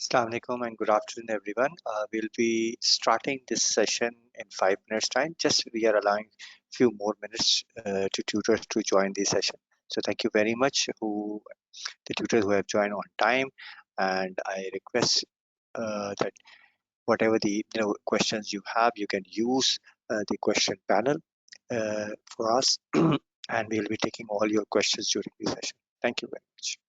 Assalamu alaikum and good afternoon, everyone. We'll be starting this session in 5 minutes time. Just we are allowing few more minutes to tutors to join the session. So thank you very much the tutors who have joined on time, and I request that whatever the questions you have, you can use the question panel for us, and we'll be taking all your questions during the session. Thank you very much.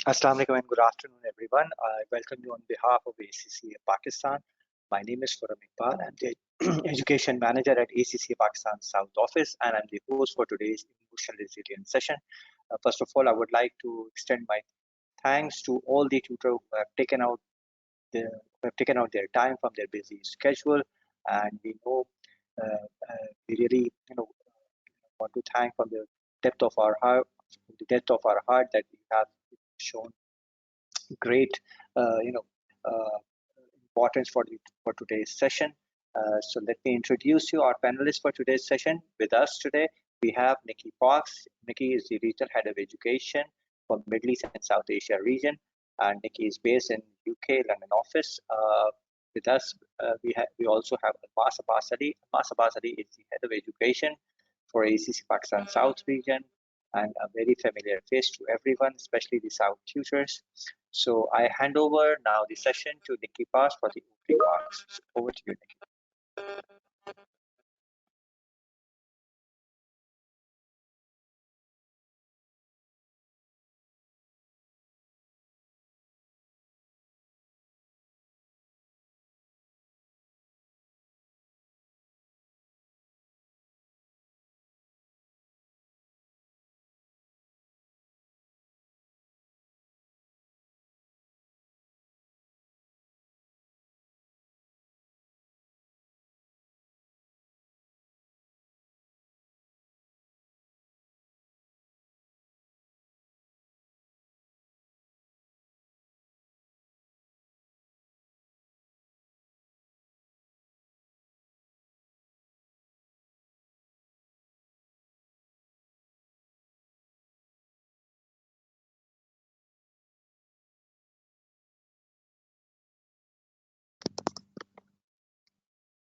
Assalamu alaikum and good afternoon, everyone. I welcome you on behalf of ACCA Pakistan. My name is Furam Iqbal. I'm the Education Manager at ACCA Pakistan South Office, and I'm the host for today's Emotional Resilience session. First of all, I would like to extend my thanks to all the tutors who have taken out their time from their busy schedule, and we know we really want to thank from the depth of our heart that we have shown great uh, importance for today's session. So let me introduce you our panelists for today's session. With us today, we have Nikki Fox. Nikki is the Regional Head of Education for Middle East and South Asia region, and Nikki is based in UK London office. With us, we also have Abbas Abbas Ali. Abbas Abbas Ali is the Head of Education for ACC Pakistan South region, and a very familiar face to everyone, especially the South tutors. So I hand over now the session to Nikki Pass for the opening remarks. So over to you, Nikki.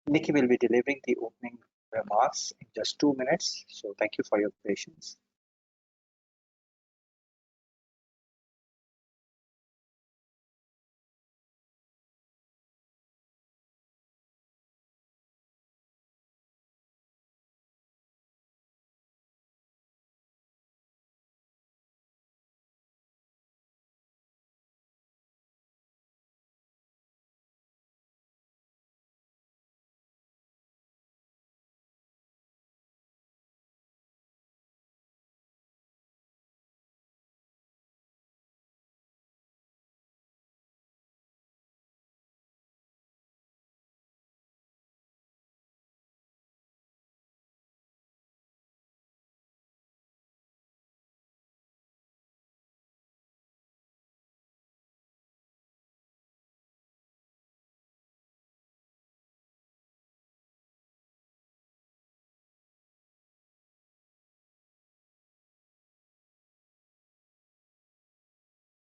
Nikki will be delivering the opening remarks in just 2 minutes. So thank you for your patience.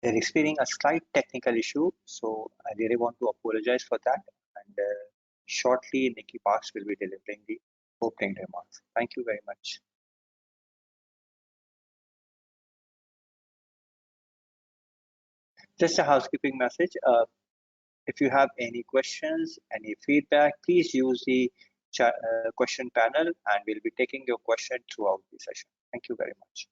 They're experiencing a slight technical issue, so I really want to apologize for that. And shortly, Nikki Parks will be delivering the opening remarks. Thank you very much. Just a housekeeping message. If you have any questions, any feedback, please use the question panel and we'll be taking your question throughout the session. Thank you very much.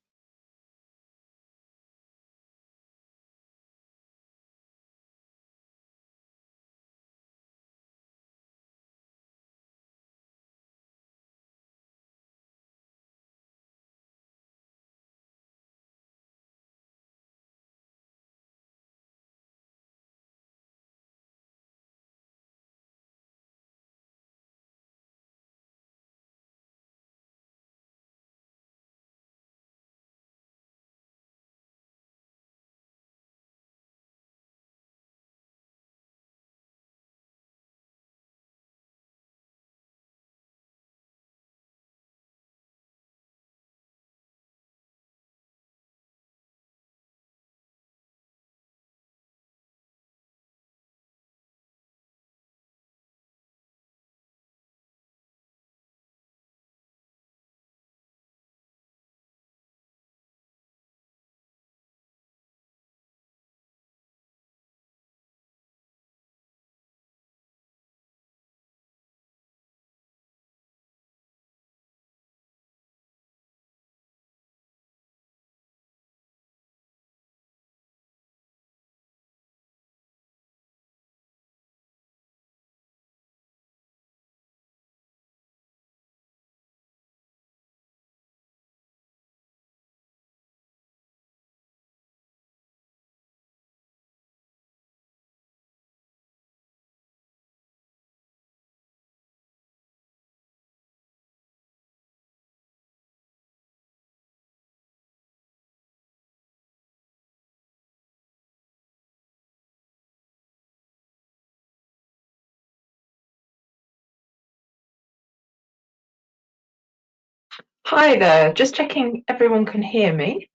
Hi there, just checking everyone can hear me.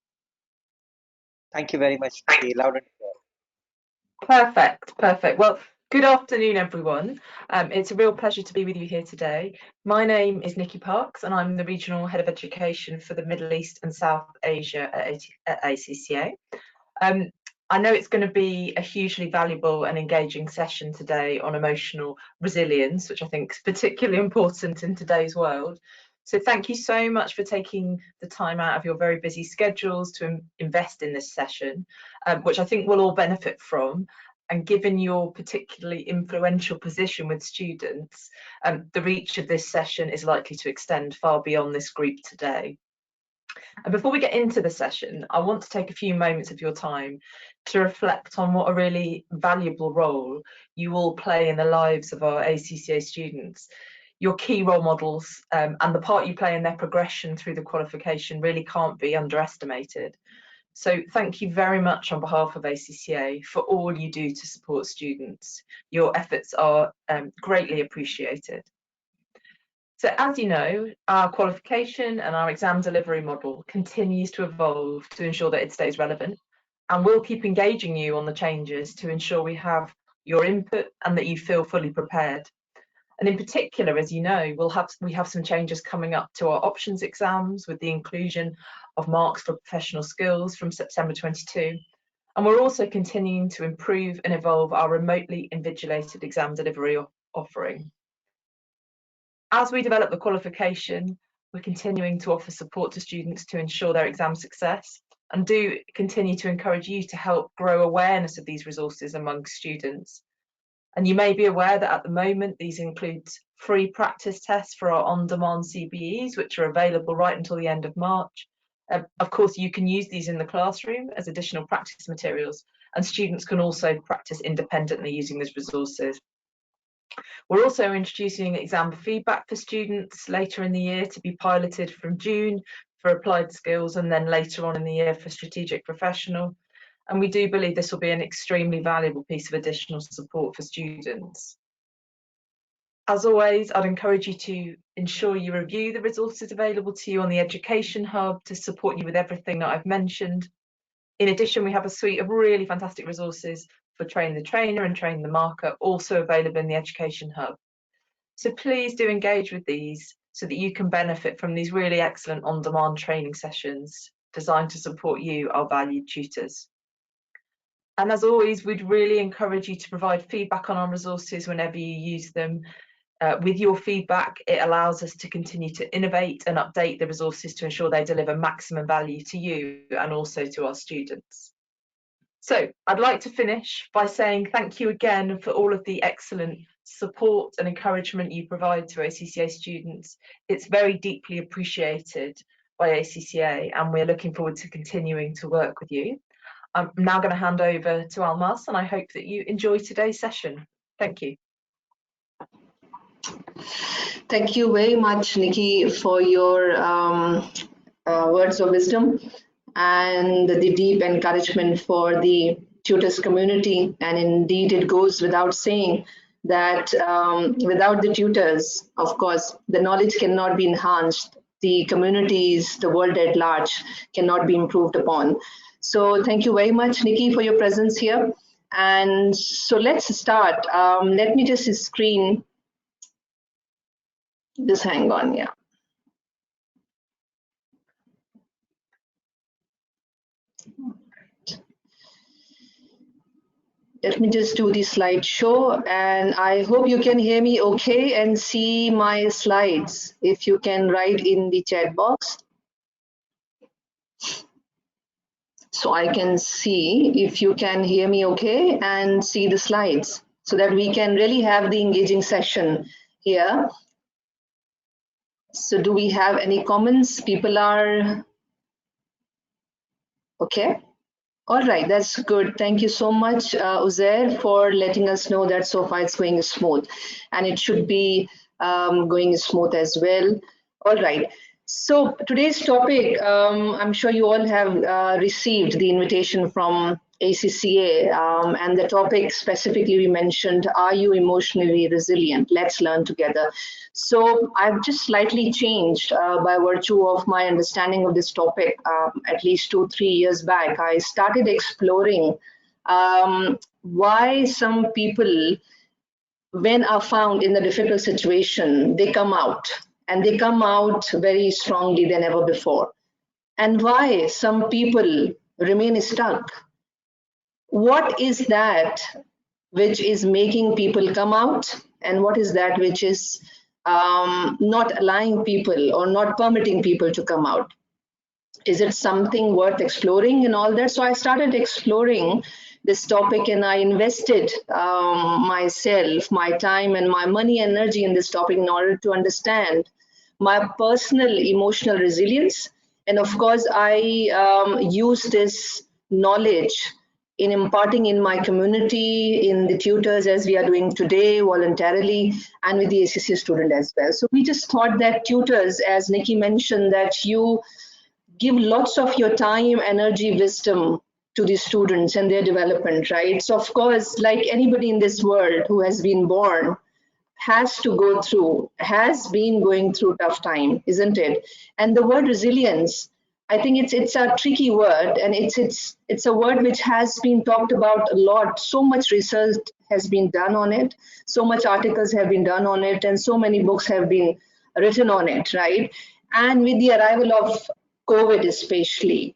Thank you very much, Nikki. Loud and clear. Perfect. Well, good afternoon, everyone. It's a real pleasure to be with you here today. My name is Nikki Parks, and I'm the Regional Head of Education for the Middle East and South Asia at ACCA. I know it's going to be a hugely valuable and engaging session today on emotional resilience, which I think is particularly important in today's world. So thank you so much for taking the time out of your very busy schedules to invest in this session, which I think we'll all benefit from. And given your particularly influential position with students, the reach of this session is likely to extend far beyond this group today. And before we get into the session, I want to take a few moments of your time to reflect on what a really valuable role you all play in the lives of our ACCA students. Your key role models and the part you play in their progression through the qualification really can't be underestimated. So thank you very much on behalf of ACCA for all you do to support students. Your efforts are greatly appreciated. So as you know, our qualification and our exam delivery model continues to evolve to ensure that it stays relevant, and we'll keep engaging you on the changes to ensure we have your input and that you feel fully prepared. And in particular, as you know, we have some changes coming up to our options exams with the inclusion of marks for professional skills from September 22. And we're also continuing to improve and evolve our remotely invigilated exam delivery offering. As we develop the qualification, we're continuing to offer support to students to ensure their exam success, and do continue to encourage you to help grow awareness of these resources among students. And you may be aware that at the moment these include free practice tests for our on-demand CBEs, which are available right until the end of March. Of course, you can use these in the classroom as additional practice materials, and students can also practice independently using these resources. We're also introducing exam feedback for students later in the year to be piloted from June for applied skills, and then later on in the year for strategic professional. And we do believe this will be an extremely valuable piece of additional support for students. As always, I'd encourage you to ensure you review the resources available to you on the Education Hub to support you with everything that I've mentioned. In addition, we have a suite of really fantastic resources for Train the Trainer and Train the Marker, also available in the Education Hub. So please do engage with these so that you can benefit from these really excellent on-demand training sessions designed to support you, our valued tutors. And as always, we'd really encourage you to provide feedback on our resources whenever you use them. With your feedback, it allows us to continue to innovate and update the resources to ensure they deliver maximum value to you and also to our students. So I'd like to finish by saying thank you again for all of the excellent support and encouragement you provide to ACCA students. It's very deeply appreciated by ACCA, and we're looking forward to continuing to work with you. I'm now going to hand over to Almas, and I hope that you enjoy today's session. Thank you. Thank you very much, Nikki, for your words of wisdom and the deep encouragement for the tutors community. And indeed, it goes without saying that without the tutors, of course, the knowledge cannot be enhanced. The communities, the world at large cannot be improved upon. So thank you very much, Nikki, for your presence here. And so let's start. Let me just screen. Just hang on, yeah. Let me just do the slideshow, and I hope you can hear me okay and see my slides. If you can write in the chat box, so I can see if you can hear me okay and see the slides, so that we can really have the engaging session here. So do we have any comments? People are okay? All right, that's good. Thank you so much, Uzair, for letting us know that so far it's going smooth, and it should be going smooth as well. All right. So today's topic, I'm sure you all have received the invitation from ACCA, and the topic specifically we mentioned, are you emotionally resilient? Let's learn together. So I've just slightly changed by virtue of my understanding of this topic. At least 2-3 years back, I started exploring why some people, when are found in a difficult situation, they come out, and they come out very strongly than ever before. And why some people remain stuck what is that which is making people come out, and what is that which is not allowing people or not permitting people to come out? Is it something worth exploring and all that? So I started exploring this topic, and I invested myself, my time, and my money, energy in this topic in order to understand my personal emotional resilience. And of course, I use this knowledge in imparting in my community, in the tutors as we are doing today voluntarily, and with the ACC student as well. So we just thought that tutors, as Nikki mentioned, that you give lots of your time, energy, wisdom to the students and their development, right? So of course, like anybody in this world who has been born, has to go through, has been going through tough time, isn't it? And the word resilience, I think it's a tricky word, and it's a word which has been talked about a lot. So much research has been done on it, so much articles have been done on it, and so many books have been written on it, right? And with the arrival of COVID especially,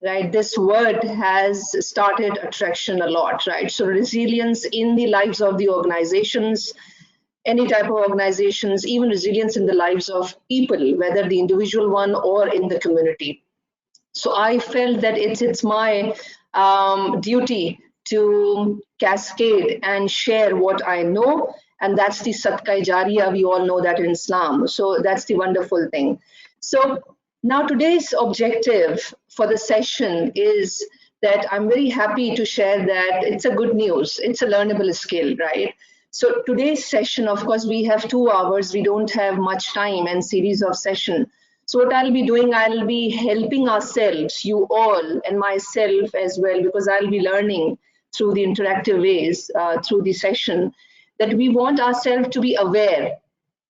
right, this word has started attraction a lot, right? So resilience in the lives of the organizations, any type of organizations, even resilience in the lives of people, whether the individual one or in the community. So I felt that it's my duty to cascade and share what I know, and that's the Sadqa Jariya. We all know that in Islam. So that's the wonderful thing. So now today's objective for the session is that I'm very happy to share that it's a good news. It's a learnable skill, right? So today's session, of course, we have 2 hours. We don't have much time and series of session. So what I'll be doing, I'll be helping ourselves, you all, and myself as well, because I'll be learning through the interactive ways, through the session, that we want ourselves to be aware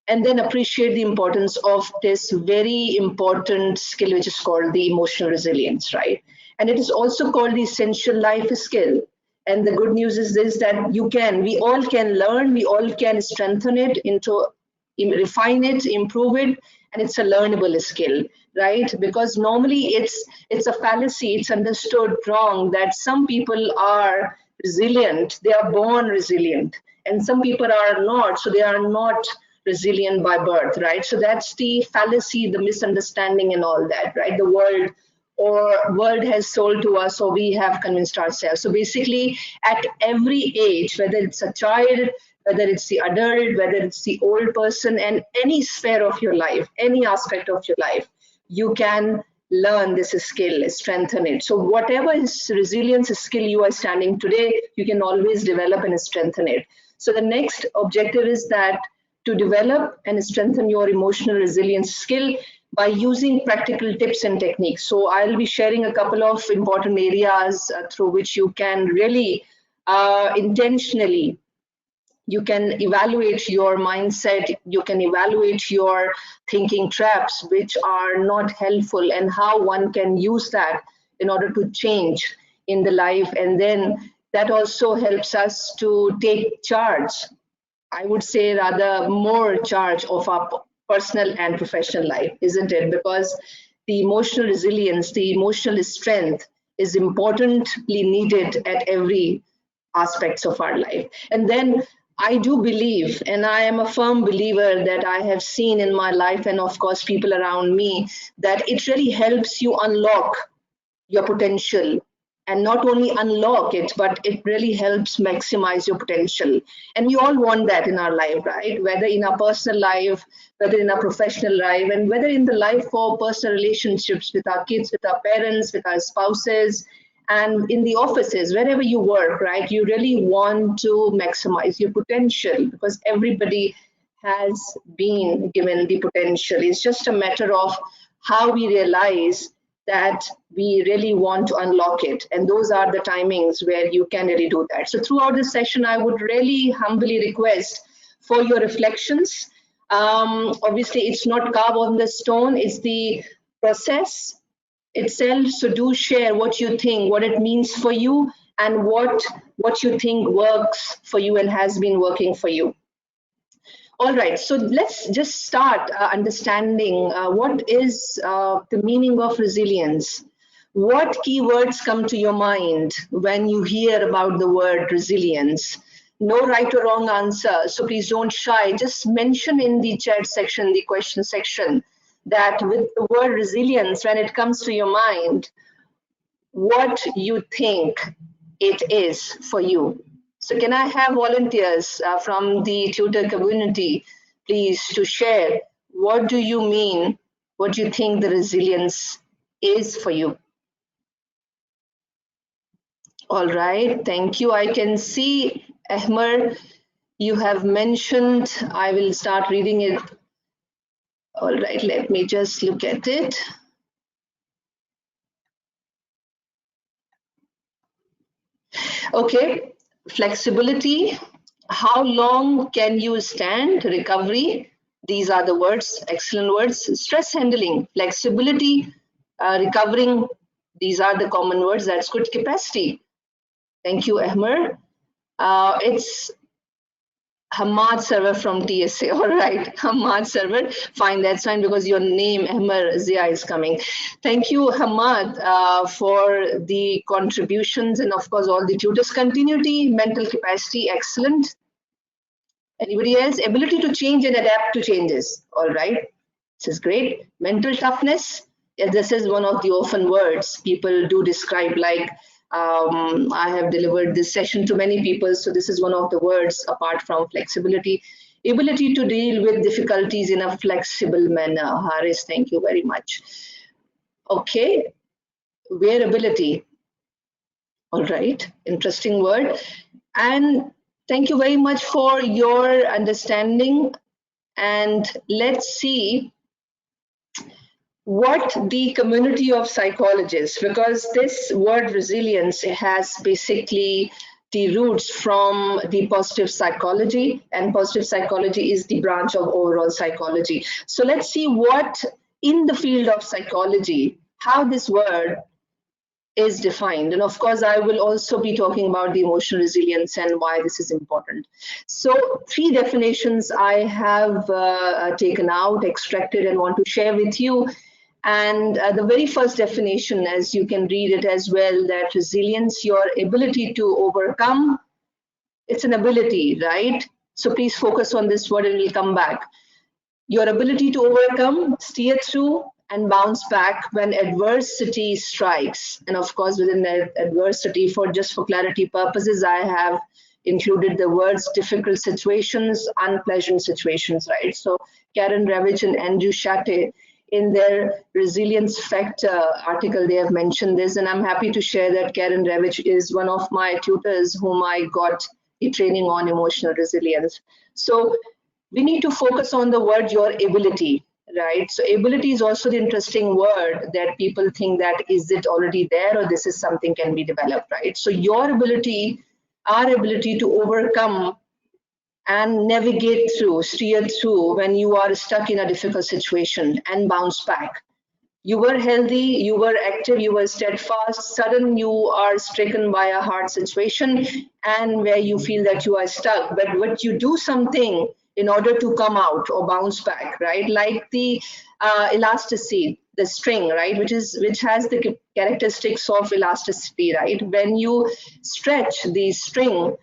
and then appreciate the importance of this very important skill, which is called the emotional resilience, right? And it is also called the essential life skill. And the good news is this, that we all can learn, we all can strengthen it into, refine it, improve it, and it's a learnable skill, right? Because normally it's a fallacy, it's understood wrong that some people are resilient, they are born resilient, and some people are not, so they are not resilient by birth, right? So that's the fallacy, the misunderstanding and all that, right? The world has sold to us, or we have convinced ourselves. So basically, at every age, whether it's a child, whether it's the adult, whether it's the old person, and any sphere of your life, any aspect of your life, you can learn this skill, strengthen it. So whatever is resilience skill you are standing today, you can always develop and strengthen it. So the next objective is that to develop and strengthen your emotional resilience skill by using practical tips and techniques. So I'll be sharing a couple of important areas through which you can really intentionally, you can evaluate your mindset, you can evaluate your thinking traps which are not helpful, and how one can use that in order to change in the life. And then that also helps us to take charge, I would say rather more charge of our personal and professional life, isn't it? Because the emotional resilience, the emotional strength is importantly needed at every aspects of our life. And then I do believe, and I am a firm believer that I have seen in my life, and of course people around me, that it really helps you unlock your potential, and not only unlock it, but it really helps maximize your potential. And we all want that in our life, right? Whether in our personal life, whether in our professional life, and whether in the life for personal relationships with our kids, with our parents, with our spouses, and in the offices, wherever you work, right? You really want to maximize your potential, because everybody has been given the potential. It's just a matter of how we realize that we really want to unlock it. And those are the timings where you can really do that. So throughout this session, I would really humbly request for your reflections. Obviously, it's not carved on the stone, it's the process itself. So do share what you think, what it means for you, and what you think works for you and has been working for you. All right, so let's just start understanding what is the meaning of resilience. What keywords come to your mind when you hear about the word resilience? No right or wrong answer, so please don't shy. Just mention in the chat section, the question section, that with the word resilience, when it comes to your mind, what you think it is for you. So can I have volunteers from the tutor community, please, to share what do you mean, what do you think the resilience is for you? All right, thank you. I can see, Ahmer, you have mentioned, I will start reading it. All right, let me just look at it. Okay, flexibility. How long can you stand? Recovery. These are the words, excellent words. Stress handling, flexibility, recovering. These are the common words. That's good. Capacity. Thank you, Ahmer. It's Hamad Server from TSA. All right, Hamad Server. Fine, that's fine because your name, Ahmed Zia, is coming. Thank you, Hamad, for the contributions and, of course, all the tutors. Continuity, mental capacity, excellent. Anybody else? Ability to change and adapt to changes. All right, this is great. Mental toughness. Yeah, this is one of the often words people do describe, like I have delivered this session to many people, so this is one of the words apart from flexibility. Ability to deal with difficulties in a flexible manner. Haris, thank you very much. Okay, wearability. All right, interesting word. And thank you very much for your understanding. And let's see what the community of psychologists, because this word resilience has basically the roots from the positive psychology, and positive psychology is the branch of overall psychology. So let's see what in the field of psychology, how this word is defined. And of course, I will also be talking about the emotional resilience and why this is important. So 3 definitions I have taken out, extracted, and want to share with you. And the very first definition, as you can read it as well, that resilience, your ability to overcome, it's an ability, right? So please focus on this word and we'll come back. Your ability to overcome, steer through, and bounce back when adversity strikes. And of course, within that adversity, just for clarity purposes, I have included the words difficult situations, unpleasant situations, right? So Karen Ravitch and Andrew Shatte, in their resilience factor article, they have mentioned this, and I'm happy to share that Karen Ravitch is one of my tutors whom I got the training on emotional resilience. So we need to focus on the word your ability, right? So ability is also the interesting word that people think that is it already there or this is something can be developed, right? So your ability, our ability to overcome and navigate through, steer through when you are stuck in a difficult situation and bounce back. You were healthy, you were active, you were steadfast, sudden you are stricken by a hard situation and where you feel that you are stuck, but what you do something in order to come out or bounce back, right? Like the elasticity, the string, right, which has the characteristics of elasticity, right? When you stretch the string,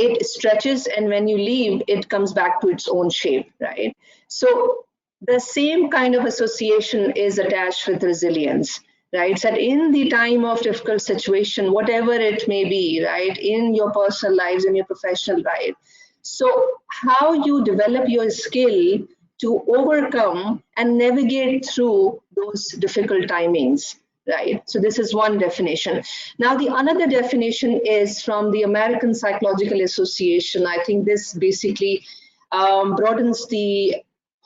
it stretches, and when you leave, it comes back to its own shape, right? So the same kind of association is attached with resilience, right? That in the time of difficult situation, whatever it may be, right, in your personal lives, in your professional life. So how you develop your skill to overcome and navigate through those difficult timings, right? So this is one definition. Now the another definition is from the American Psychological Association. I think this basically broadens the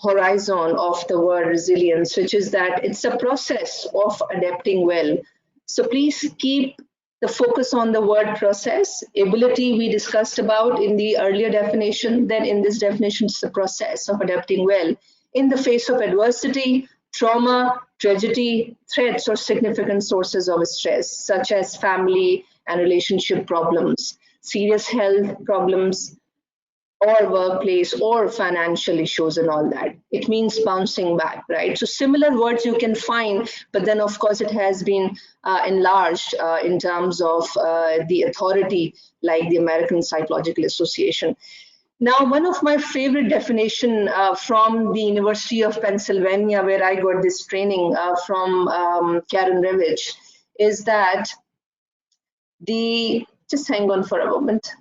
horizon of the word resilience, which is that it's a process of adapting well. So please keep the focus on the word process. Ability we discussed about in the earlier definition, then in this definition it's the process of adapting well in the face of adversity, trauma, tragedy, threats, or significant sources of stress, such as family and relationship problems, serious health problems, or workplace or financial issues and all that. It means bouncing back, right? So similar words you can find, but then of course it has been enlarged in terms of the authority, like the American Psychological Association. Now, one of my favorite definition from the University of Pennsylvania, where I got this training from Karen Revich, is that just hang on for a moment.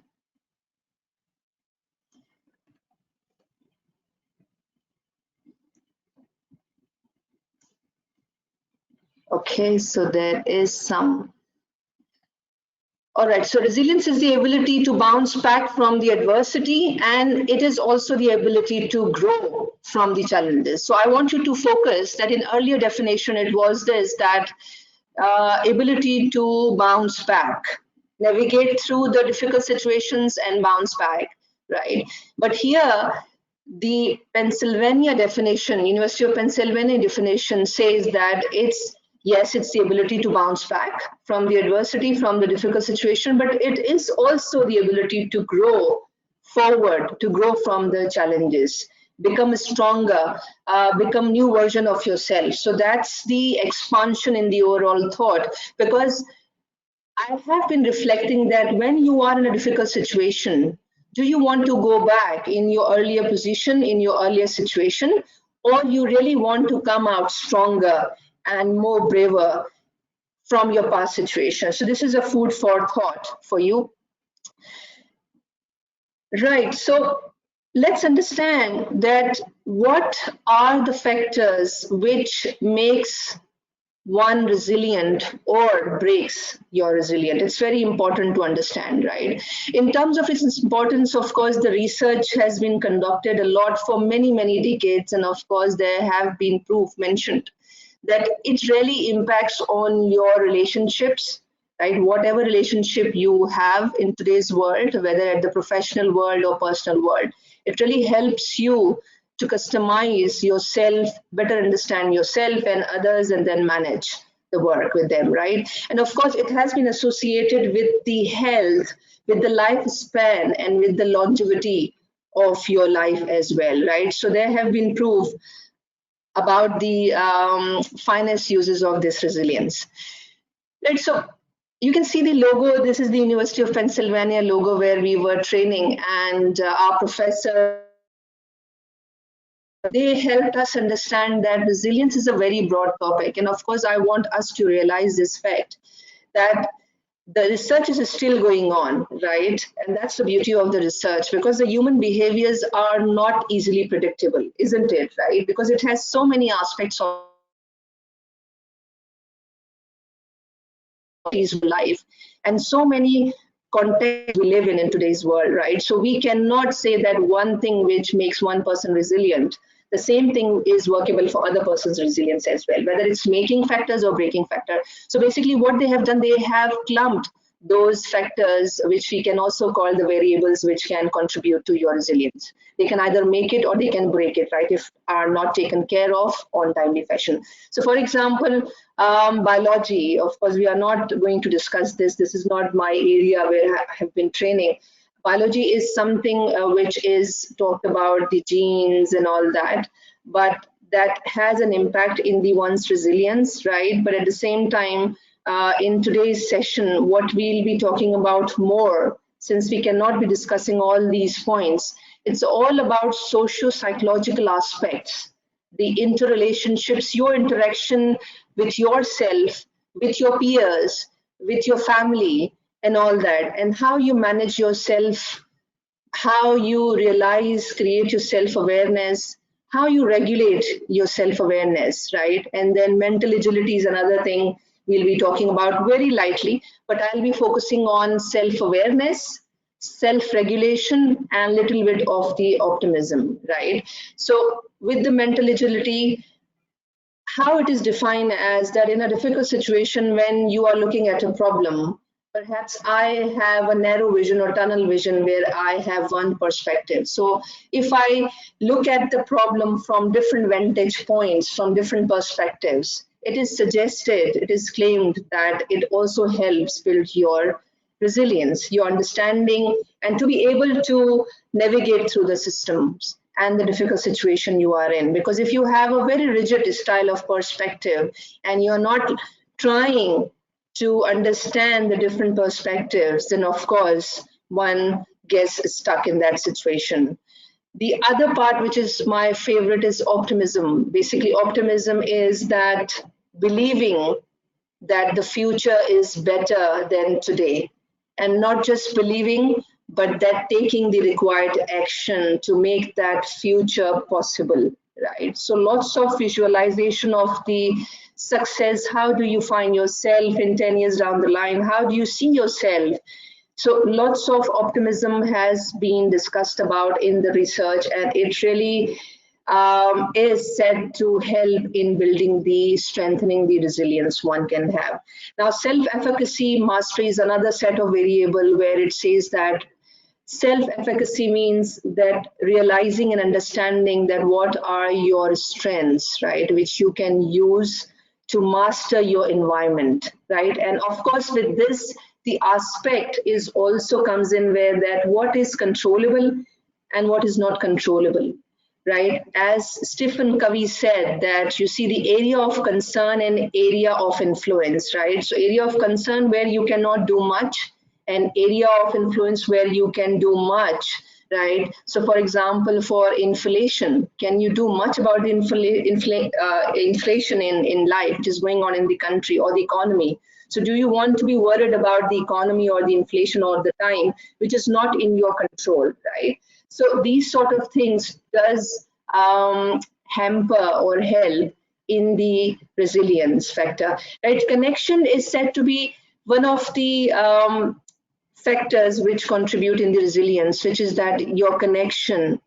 Okay, so there is some. All right, so resilience is the ability to bounce back from the adversity, and it is also the ability to grow from the challenges. So I want you to focus that in earlier definition, it was this, that ability to bounce back, navigate through the difficult situations and bounce back, right? But here, the Pennsylvania definition, University of Pennsylvania definition says that yes, it's the ability to bounce back from the adversity, from the difficult situation, but it is also the ability to grow forward, to grow from the challenges, become stronger, become new version of yourself. So that's the expansion in the overall thought, because I have been reflecting that when you are in a difficult situation, do you want to go back in your earlier position, in your earlier situation, or you really want to come out stronger and more braver from your past situation? So this is a food for thought for you. Right, so let's understand that what are the factors which makes one resilient or breaks your resilient. It's very important to understand, right? In terms of its importance, of course, the research has been conducted a lot for many, many decades. And of course, there have been proof mentioned that it really impacts on your relationships, right? Whatever relationship you have in today's world, whether at the professional world or personal world, it really helps you to customize yourself, better understand yourself and others, and then manage the work with them, right? And of course, it has been associated with the health, with the lifespan, and with the longevity of your life as well, right? So there have been proof about the finest uses of this resilience. Right, so you can see the logo. This is the University of Pennsylvania logo where we were training, and our professor, they helped us understand that resilience is a very broad topic. And of course, I want us to realize this fact that the research is still going on, right? And that's the beauty of the research, because the human behaviors are not easily predictable, isn't it, right? Because it has so many aspects of life and so many contexts we live in today's world, right? So we cannot say that one thing which makes one person resilient, the same thing is workable for other person's resilience as well, whether it's making factors or breaking factor. So basically what they have done, they have clumped those factors, which we can also call the variables, which can contribute to your resilience. They can either make it or they can break it, right, if are not taken care of on timely fashion. So for example, biology, of course, we are not going to discuss this. This is not my area where I have been training. Biology is something which is talked about, the genes and all that, but that has an impact in the one's resilience, right? But at the same time, in today's session, what we'll be talking about more, since we cannot be discussing all these points, it's all about socio-psychological aspects, the interrelationships, your interaction with yourself, with your peers, with your family, and all that, and how you manage yourself, how you realize, create your self-awareness, how you regulate your self-awareness, right? And then mental agility is another thing we'll be talking about very lightly, but I'll be focusing on self-awareness, self-regulation, and a little bit of the optimism, right? So with the mental agility, how it is defined as that in a difficult situation when you are looking at a problem, perhaps I have a narrow vision or tunnel vision where I have one perspective. So if I look at the problem from different vantage points, from different perspectives, it is suggested, it is claimed that it also helps build your resilience, your understanding, and to be able to navigate through the systems and the difficult situation you are in. Because if you have a very rigid style of perspective and you're not trying to understand the different perspectives, then of course one gets stuck in that situation. The other part, which is my favorite, is optimism. Basically, optimism is that believing that the future is better than today, and not just believing, but that taking the required action to make that future possible, right? So lots of visualization of the success. How do you find yourself in 10 years down the line? How do you see yourself? So lots of optimism has been discussed about in the research, and it really is said to help in building the strengthening the resilience one can have. Now, self-efficacy mastery is another set of variable where it says that self-efficacy means that realizing and understanding that what are your strengths, right, which you can use to master your environment, right? And of course, with this, the aspect is also comes in where that what is controllable and what is not controllable, right? As Stephen Covey said, that you see the area of concern and area of influence, right? So area of concern where you cannot do much, and area of influence where you can do much, right? So for example, for inflation, can you do much about the inflation in life, which is going on in the country or the economy? So do you want to be worried about the economy or the inflation all the time, which is not in your control, right? So these sort of things does hamper or help in the resilience factor, right? Connection is said to be one of the factors which contribute in the resilience, which is that your connection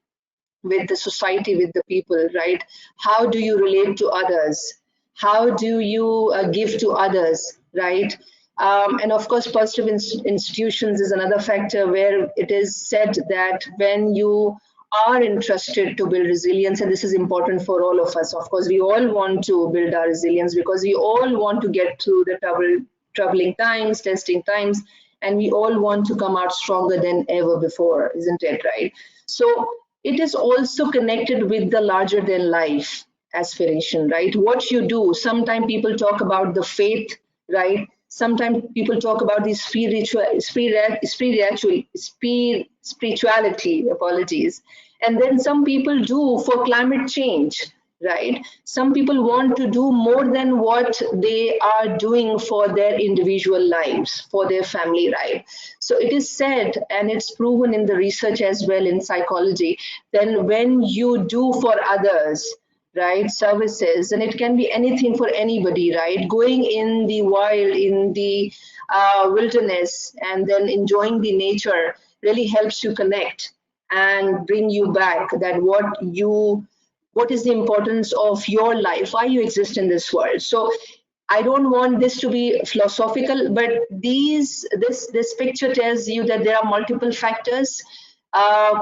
with the society, with the people, right? How do you relate to others? How do you give to others, right? And of course, positive institutions is another factor where it is said that when you are interested to build resilience, and this is important for all of us, of course, we all want to build our resilience because we all want to get through the troubling times, testing times, and we all want to come out stronger than ever before, isn't it, right? So it is also connected with the larger than life aspiration, right? What you do, sometimes people talk about the faith, right? Sometimes people talk about the spirituality, apologies. And then some people do for climate change, right? Some people want to do more than what they are doing for their individual lives, for their family life. So it is said, and it's proven in the research as well in psychology, then when you do for others, right, services, and it can be anything for anybody, right? Going in the wild, in the wilderness, and then enjoying the nature really helps you connect and bring you back that what is the importance of your life, why you exist in this world. So I don't want this to be philosophical, but this picture tells you that there are multiple factors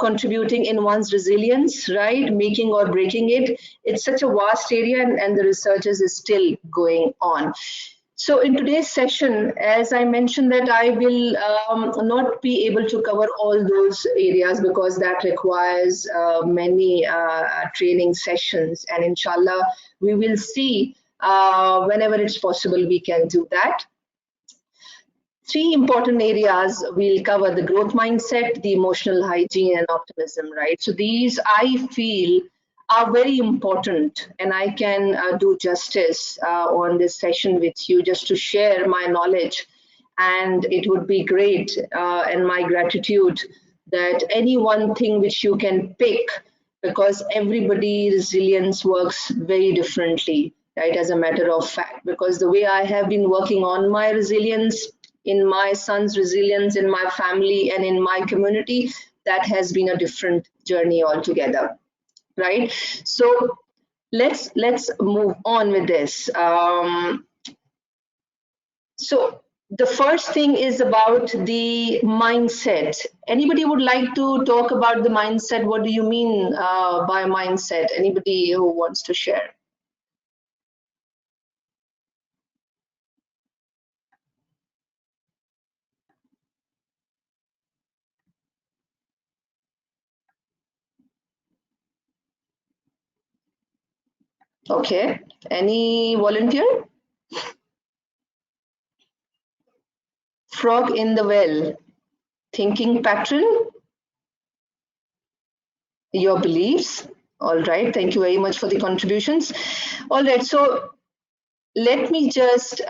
contributing in one's resilience, right? Making or breaking it. It's such a vast area, and the research is still going on. So in today's session, as I mentioned, that I will not be able to cover all those areas because that requires many training sessions, and inshallah, we will see whenever it's possible we can do that. Three important areas we'll cover: the growth mindset, the emotional hygiene, and optimism, right? So these I feel are very important, and I can do justice on this session with you just to share my knowledge. And it would be great and my gratitude that any one thing which you can pick, because everybody resilience works very differently, right? As a matter of fact, because the way I have been working on my resilience, in my son's resilience, in my family, and in my community, that has been a different journey altogether, right? So let's move on with this. So the first thing is about the mindset. Anybody would like to talk about the mindset? What do you mean by mindset? Anybody who wants to share? Okay, any volunteer? Frog in the well, thinking pattern, your beliefs. All right, thank you very much for the contributions. All right, so let me just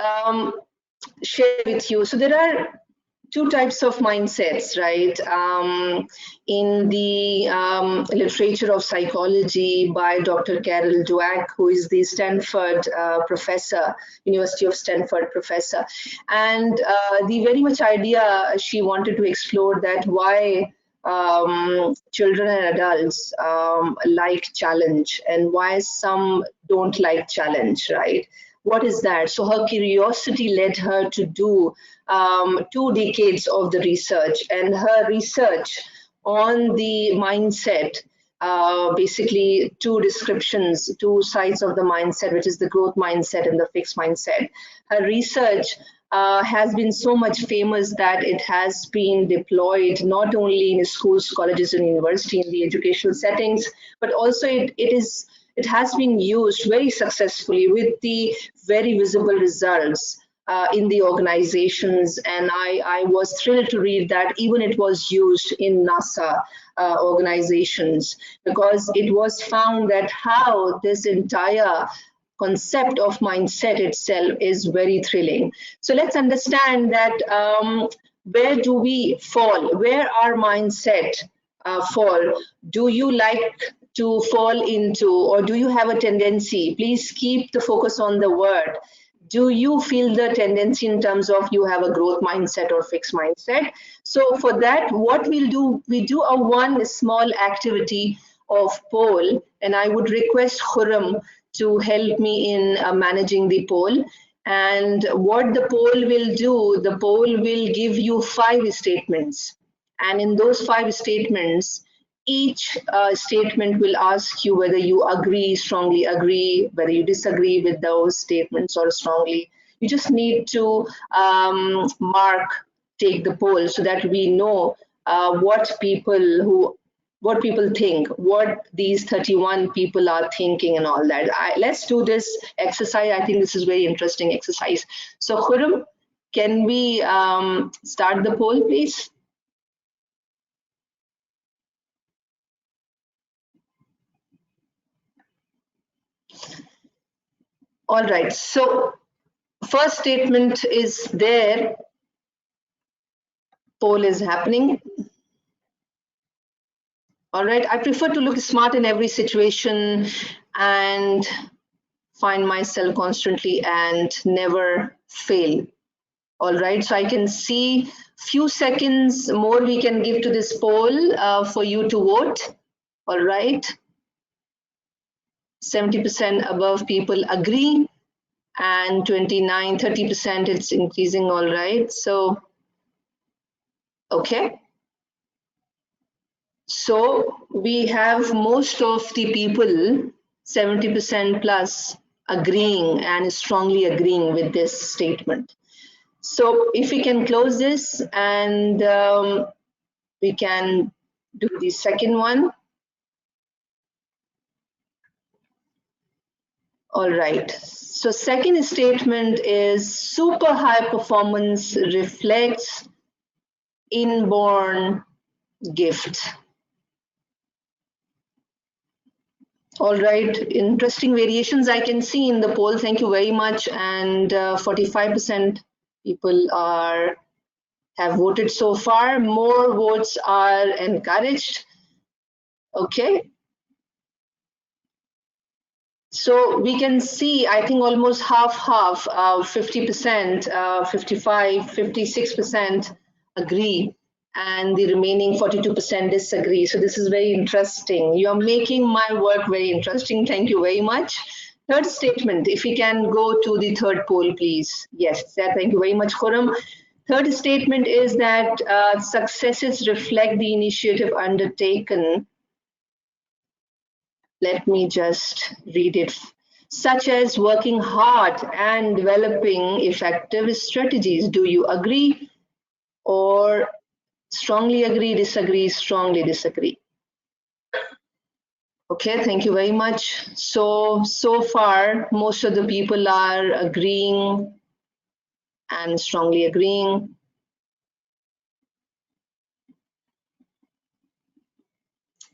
share with you. So there are two types of mindsets, right? In the literature of psychology by Dr. Carol Dweck, who is the Stanford professor, University of Stanford professor. And the very much idea she wanted to explore that why children and adults like challenge and why some don't like challenge, right? What is that? So her curiosity led her to do 2 decades of the research, and her research on the mindset, basically two descriptions, two sides of the mindset, which is the growth mindset and the fixed mindset. Her research has been so much famous that it has been deployed not only in schools, colleges, and university in the educational settings, but also it has been used very successfully with the very visible results in the organizations. And I was thrilled to read that even it was used in NASA organizations, because it was found that how this entire concept of mindset itself is very thrilling. So let's understand that where do we fall? Where our mindset fall? Do you like to fall into, or do you have a tendency? Please keep the focus on the word. Do you feel the tendency in terms of you have a growth mindset or fixed mindset? So for that, what we'll do, we do a one small activity of poll, and I would request Khurram to help me in managing the poll. And what the poll will do, the poll will give you 5 statements. And in those 5 statements, each statement will ask you whether you agree, strongly agree, whether you disagree with those statements or strongly. You just need to mark, take the poll so that we know what people think, what these 31 people are thinking and all that. Let's do this exercise. I think this is very interesting exercise. So Khurram, can we start the poll, please? All right, so first statement is there, poll is happening. All right, I prefer to look smart in every situation and find myself constantly and never fail. All right, so I can see few seconds more we can give to this poll for you to vote. All right, 70% above people agree, and 30% it's increasing. All right, so okay. So we have most of the people, 70% plus, agreeing and strongly agreeing with this statement. So if we can close this and we can do the second one. All right. So second statement is super high performance reflects inborn gift. All right, interesting variations I can see in the poll. Thank you very much. And 45% people have voted so far. More votes are encouraged. Okay. So we can see, I think almost half, 50%, 55, 56% agree, and the remaining 42% disagree. So this is very interesting. You are making my work very interesting. Thank you very much. Third statement, if we can go to the third poll, please. Yes, thank you very much, Khurram. Third statement is that successes reflect the initiative undertaken. Let me just read it. Such as working hard and developing effective strategies. Do you agree or strongly agree, disagree, strongly disagree? Okay, thank you very much. So far, most of the people are agreeing and strongly agreeing.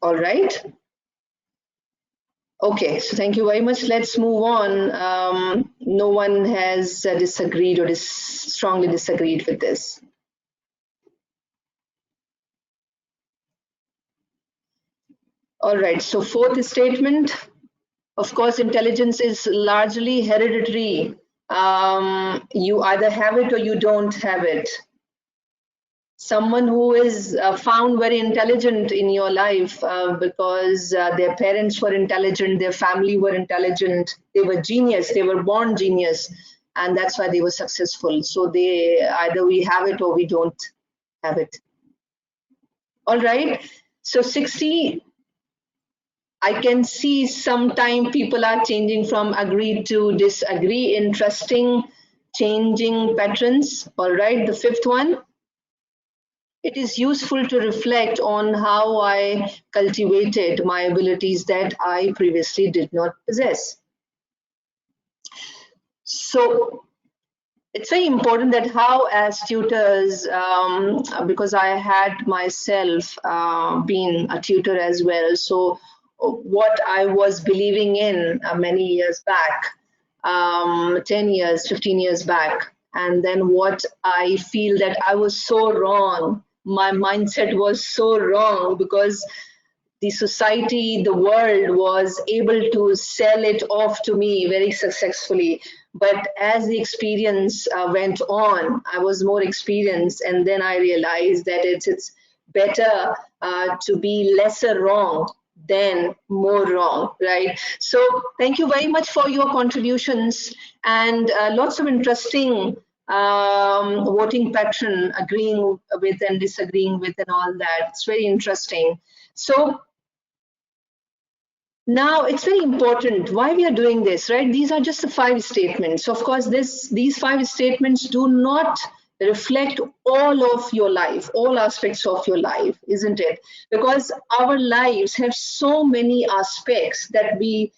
All right. Okay, so thank you very much. Let's move on. No one has disagreed or strongly disagreed with this. All right, so fourth statement, of course, intelligence is largely hereditary. You either have it or you don't have it. Someone who is found very intelligent in your life because their parents were intelligent, their family were intelligent, they were genius, they were born genius, and that's why they were successful. So they either we have it or we don't have it. All right. So 60, I can see sometime people are changing from agree to disagree. Interesting changing patterns. All right. The fifth one. It is useful to reflect on how I cultivated my abilities that I previously did not possess. So it's very important that how as tutors, because I had myself been a tutor as well, so what I was believing in many years back, 10 years, 15 years back, and then what I feel that I was so wrong, my mindset was so wrong because the society, the world was able to sell it off to me very successfully. But as the experience went on, I was more experienced, and then I realized that it's better to be lesser wrong than more wrong, right? So thank you very much for your contributions and lots of interesting voting pattern, agreeing with and disagreeing with and all that. It's very interesting. So now it's very important why we are doing this, right? These are just the 5 statements. Of course, these 5 statements do not reflect all of your life, all aspects of your life, isn't it? Because our lives have so many aspects that we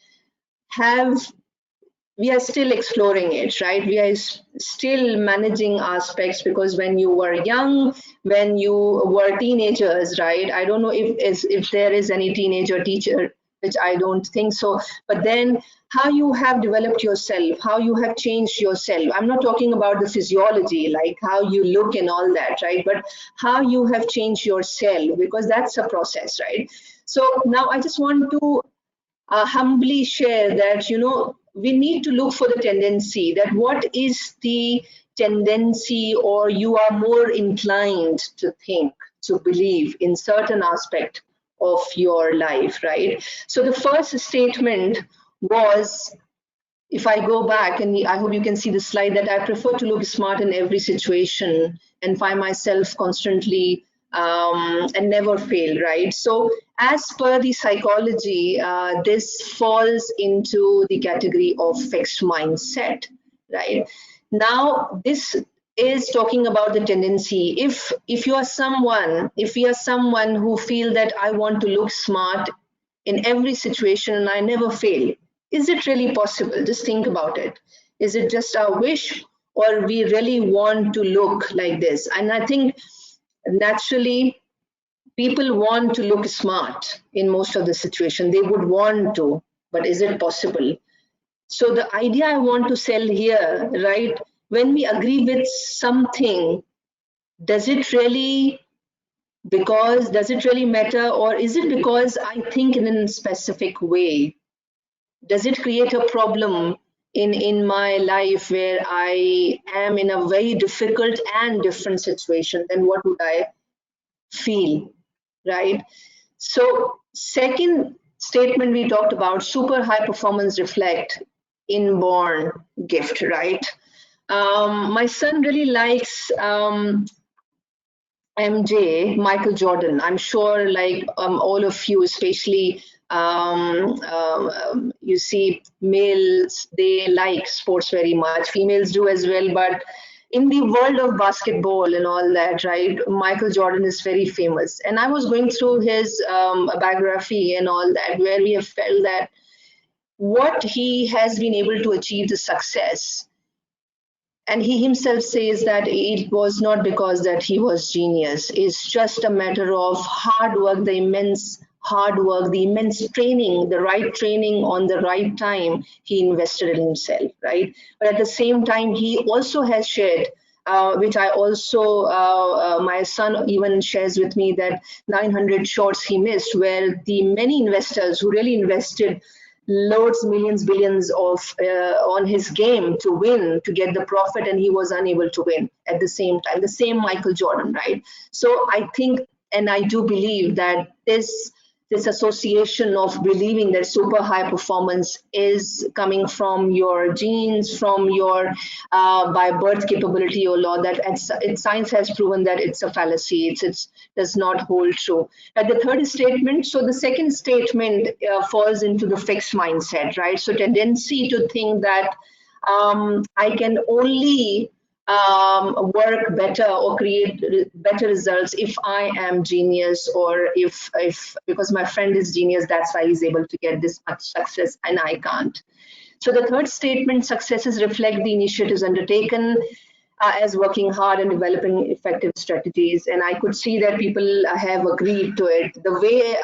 are still exploring it, right? We are still managing aspects because when you were young, when you were teenagers, right? I don't know if there is any teenager teacher, which I don't think so. But then how you have developed yourself, how you have changed yourself. I'm not talking about the physiology, like how you look and all that, right? But how you have changed yourself, because that's a process, right? So now I just want to humbly share that, we need to look for the tendency, that what is the tendency, or you are more inclined to think, to believe in certain aspect of your life, right? So the first statement was, if I go back, and I hope you can see the slide, that I prefer to look smart in every situation and find myself constantly and never fail, right? So as per the psychology, this falls into the category of fixed mindset, right? Now, this is talking about the tendency. If you are someone, if we are someone who feel that I want to look smart in every situation and I never fail, is it really possible? Just think about it. Is it just our wish, or we really want to look like this? And I think naturally people want to look smart in most of the situation. They would want to, but is it possible? So the idea I want to sell here, right? When we agree with something, does it really matter, or is it because I think in a specific way? Does it create a problem in my life where I am in a very difficult and different situation? Then what would I feel, right? So second statement we talked about, super high performance reflect inborn gift, right? My son really likes MJ, Michael Jordan. I'm sure, like all of you, especially you see males, they like sports very much. Females do as well, but in the world of basketball and all that, right? Michael Jordan is very famous. And I was going through his biography and all that, where we have felt that what he has been able to achieve the success, and he himself says that it was not because that he was genius. It's just a matter of hard work, the immense hard work, the immense training, the right training on the right time he invested in himself, right? But at the same time, he also has shared, which I also, my son even shares with me, that 900 shots he missed, where the many investors who really invested loads, millions, billions of on his game to win, to get the profit, and he was unable to win at the same time. The same Michael Jordan, right? So I think, and I do believe that this association of believing that super high performance is coming from your genes, from your by birth capability or law, that science has proven that it's a fallacy. It does not hold true. At the third statement, so the second statement falls into the fixed mindset, right? So tendency to think that I can only work better or create better results if I am genius, or if because my friend is genius, that's why he's able to get this much success and I can't. So the third statement, successes reflect the initiatives undertaken as working hard and developing effective strategies. And I could see that people have agreed to it. The way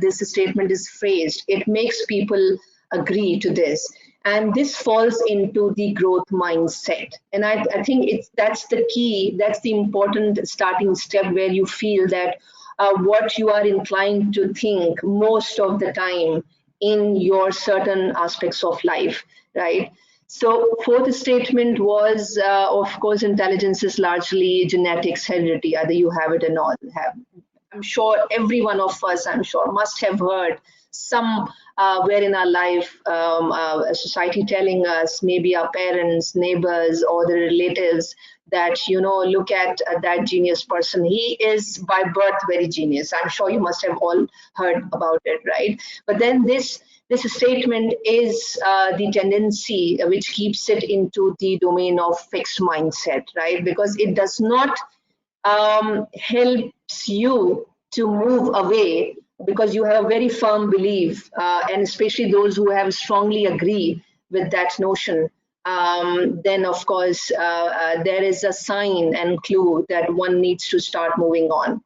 this statement is phrased, it makes people agree to this. And this falls into the growth mindset. And I think that's the key, that's the important starting step, where you feel that what you are inclined to think most of the time in your certain aspects of life, right? So fourth statement was, of course, intelligence is largely genetics, heredity, either you have it or not have. I'm sure every one of us, I'm sure, must have heard some where in our life, a society telling us, maybe our parents, neighbors, or the relatives, that, you know, look at that genius person. He is by birth very genius. I'm sure you must have all heard about it, right? But then this statement is the tendency which keeps it into the domain of fixed mindset, right? Because it does not helps you to move away, because you have a very firm belief, and especially those who have strongly agree with that notion, then of course there is a sign and clue that one needs to start moving on.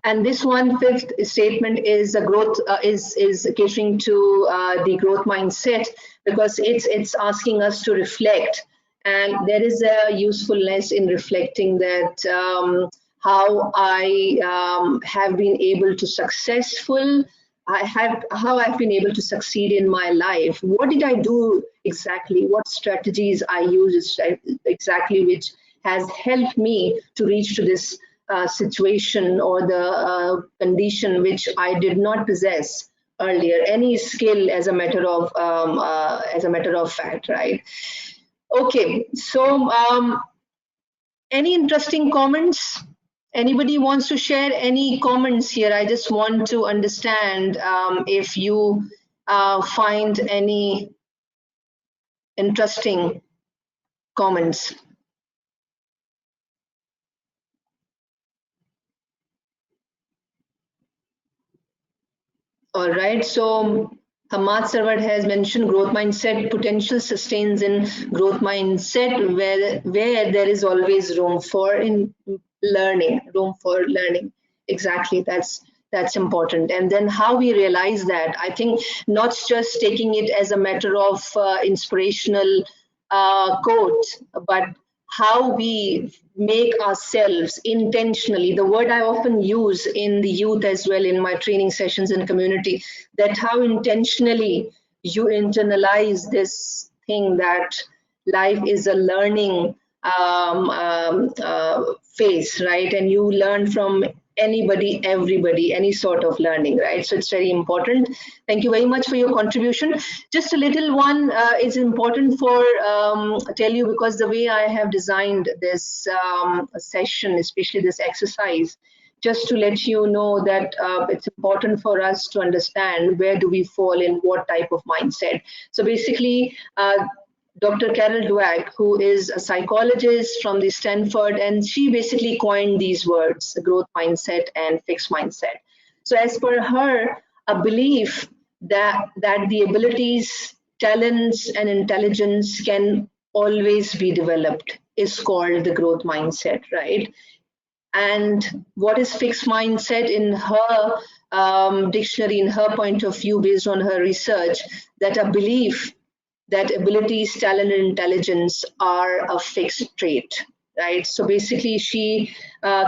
And this one fifth statement is a growth is catering to the growth mindset, because it's asking us to reflect, and there is a usefulness in reflecting that how I have been able to how I've been able to succeed in my life. What did I do exactly? What strategies I used exactly, which has helped me to reach to this situation or the condition which I did not possess earlier. Any skill, as a matter of fact, right? Okay, so any interesting comments? Anybody wants to share any comments here? I just want to understand if you find any interesting comments. All right, so Hamad Sarwar has mentioned growth mindset, potential sustains in growth mindset, where there is always room for learning. Exactly, that's important. And then how we realize that, I think, not just taking it as a matter of inspirational quote, but how we make ourselves intentionally, the word I often use in the youth as well in my training sessions in community, that how intentionally you internalize this thing that life is a learning phase, right? And you learn from anybody, everybody, any sort of learning, right? So it's very important. Thank you very much for your contribution. Just a little one is important for tell you, because the way I have designed this session, especially this exercise, just to let you know that it's important for us to understand where do we fall in what type of mindset. So basically, Dr. Carol Dweck, who is a psychologist from the Stanford, and she basically coined these words, growth mindset and fixed mindset. So as per her, a belief that the abilities, talents, and intelligence can always be developed is called the growth mindset, right? And what is fixed mindset in her dictionary, in her point of view, based on her research, that a belief that abilities, talent, and intelligence are a fixed trait, right? So basically, she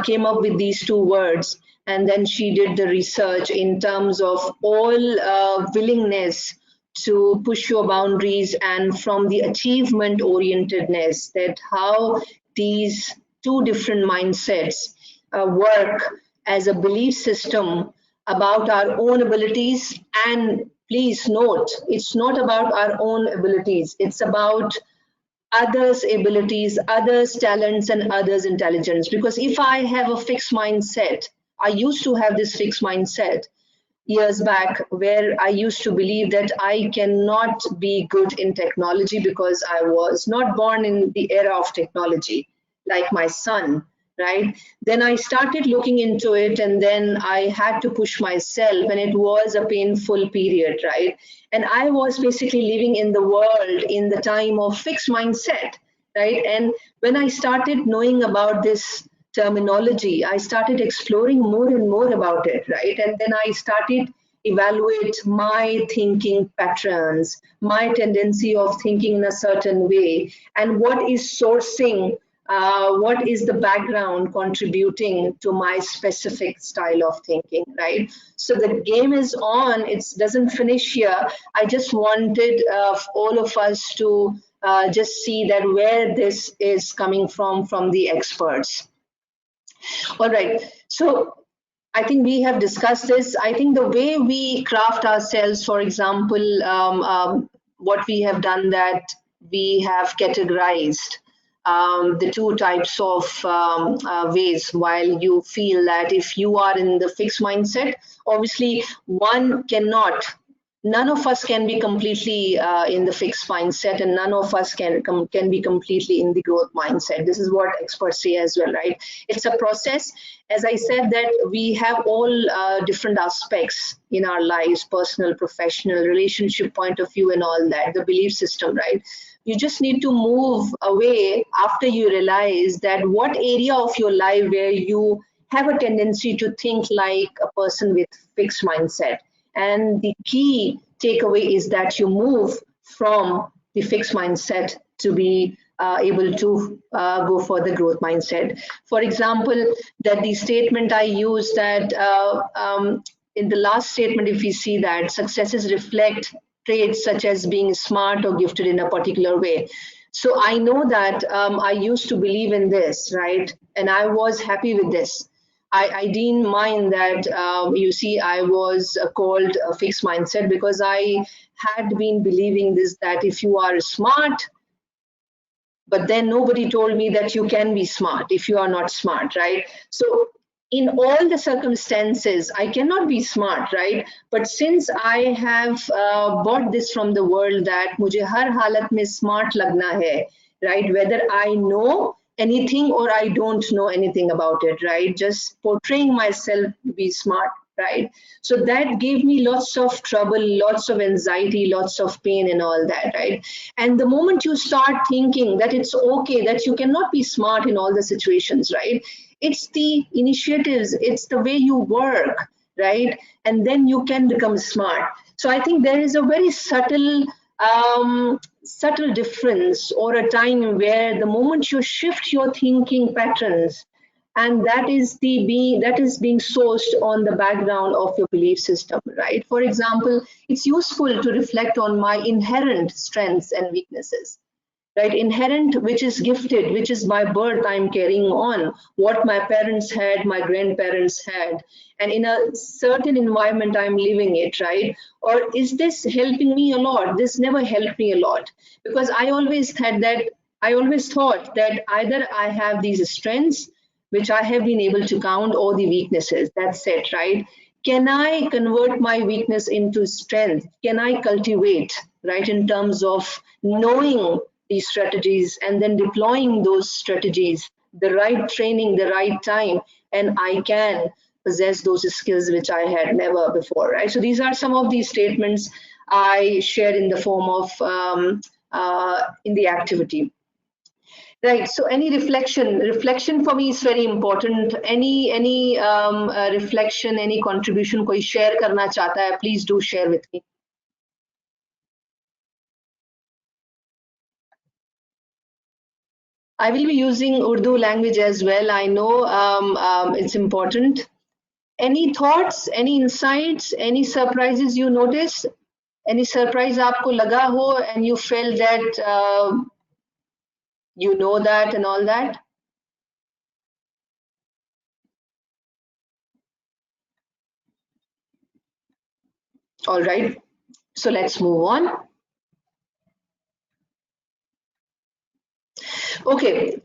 came up with these two words, and then she did the research in terms of all willingness to push your boundaries, and from the achievement orientedness, that how these two different mindsets work as a belief system about our own abilities. And please note, it's not about our own abilities, it's about others' abilities, others' talents, and others' intelligence. Because if I have a fixed mindset, I used to have this fixed mindset years back, where I used to believe that I cannot be good in technology because I was not born in the era of technology like my son, right? Then I started looking into it, and then I had to push myself, and it was a painful period, right? And I was basically living in the world in the time of fixed mindset, right? And when I started knowing about this terminology, I started exploring more and more about it, right? And then I started evaluate my thinking patterns, my tendency of thinking in a certain way, and what is sourcing, what is the background contributing to my specific style of thinking, right? So the game is on, it doesn't finish here. I just wanted all of us to just see that where this is coming from the experts. All right. So I think we have discussed this. I think the way we craft ourselves, for example, what we have done, that we have categorized the two types of ways. While you feel that if you are in the fixed mindset, obviously one cannot, none of us can be completely in the fixed mindset, and none of us can be completely in the growth mindset. This is what experts say as well, right? It's a process. As I said, that we have all different aspects in our lives, personal, professional, relationship point of view, and all that, the belief system, right? You just need to move away after you realize that what area of your life where you have a tendency to think like a person with fixed mindset. And the key takeaway is that you move from the fixed mindset to be able to go for the growth mindset. For example, that the statement I use, that in the last statement, if we see that successes reflect traits such as being smart or gifted in a particular way. So I know that I used to believe in this, right? And I was happy with this. I didn't mind that, you see, I was called a fixed mindset, because I had been believing this, that if you are smart, but then nobody told me that you can be smart if you are not smart, right? So in all the circumstances, I cannot be smart, right? But since I have bought this from the world, that mujhe har halat mein smart lagna hai, right? Whether I know anything or I don't know anything about it, right? Just portraying myself to be smart, right? So that gave me lots of trouble, lots of anxiety, lots of pain and all that, right? And the moment you start thinking that it's okay, that you cannot be smart in all the situations, right? It's the initiatives, it's the way you work, right? And then you can become smart. So I think there is a very subtle difference, or a time where the moment you shift your thinking patterns, and that is being sourced on the background of your belief system, right? For example, it's useful to reflect on my inherent strengths and weaknesses, right? Inherent, which is gifted, which is by birth I'm carrying on, what my parents had, my grandparents had, and in a certain environment I'm living it, right? Or is this helping me a lot? This never helped me a lot, because I always thought that either I have these strengths which I have been able to count, or the weaknesses. That's it, right? Can I convert my weakness into strength? Can I cultivate, right, in terms of knowing these strategies and then deploying those strategies, the right training, the right time, and I can possess those skills which I had never before, right? So these are some of these statements I shared in the form of in the activity. Right. So any reflection for me is very important. Any reflection, any contribution कोई share करना चाहता है, please do share with me. I will be using Urdu language as well. I know it's important. Any thoughts, any insights, any surprises you noticed? Any surprise आपको लगा हो and you felt that you know that and all that? All right. So let's move on. Okay.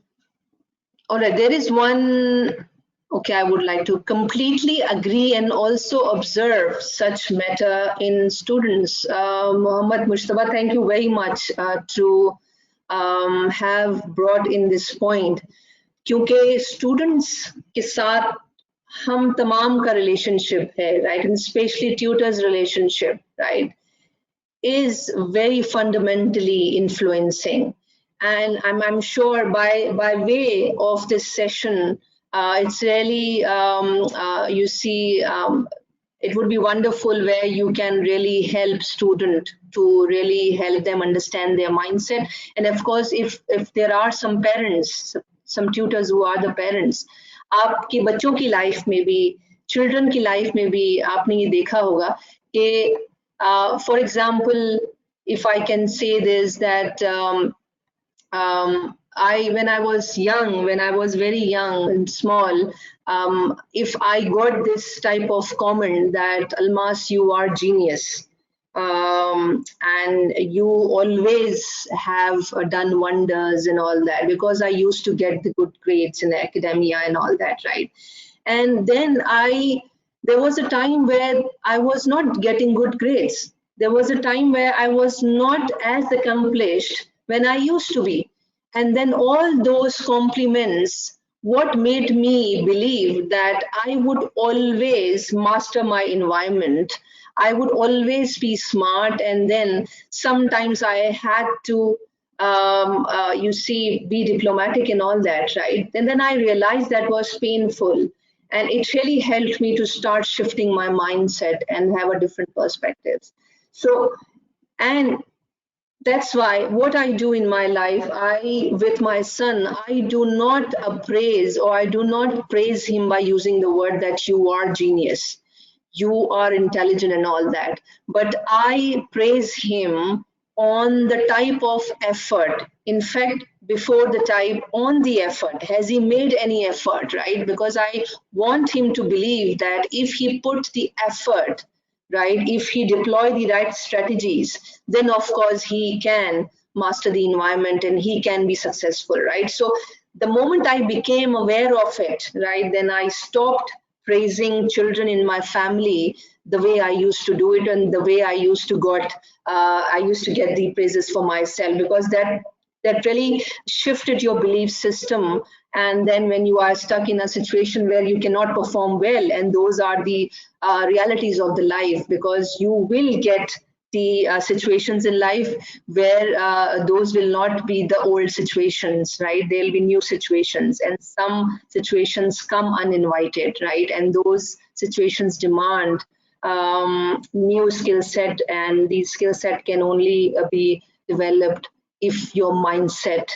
All right, there is one, okay, I would like to completely agree and also observe such matter in students. Mohammad Mushtaba, thank you very much to have brought in this point. क्योंकि students के साथ हम तमाम का relationship है, right, and especially tutors relationship, right, is very fundamentally influencing. And I'm sure by way of this session, it's really, you see, it would be wonderful where you can really help student to really help them understand their mindset. And of course, if there are some parents, some tutors who are the parents, आपके बच्चों की life में भी, children की life में भी आपने ये देखा होगा कि for example, if I can say this, that when I was young, when I was very young and small, if I got this type of comment that Almas, you are genius, and you always have done wonders and all that, because I used to get the good grades in academia and all that, right? And then there was a time where I was not getting good grades. There was a time where I was not as accomplished when I used to be. And then all those compliments, what made me believe that I would always master my environment, I would always be smart, and then sometimes I had to you see, be diplomatic and all that, right? And then I realized that was painful. And it really helped me to start shifting my mindset and have a different perspective. So, and that's why what I do in my life, with my son, I do not appraise, or I do not praise him by using the word that you are genius, you are intelligent and all that. But I praise him on the type of effort. In fact, before the type, on the effort. Has he made any effort, right? Because I want him to believe that if he put the effort, right, if he deploy the right strategies, then of course he can master the environment and he can be successful, right? So the moment I became aware of it, right, then I stopped praising children in my family the way I used to do it and the way I used to get the praises for myself, because that really shifted your belief system. And then when you are stuck in a situation where you cannot perform well, and those are the realities of the life, because you will get the situations in life where those will not be the old situations, right? There'll be new situations, and some situations come uninvited, right? And those situations demand new skill set, and these skill set can only be developed if your mindset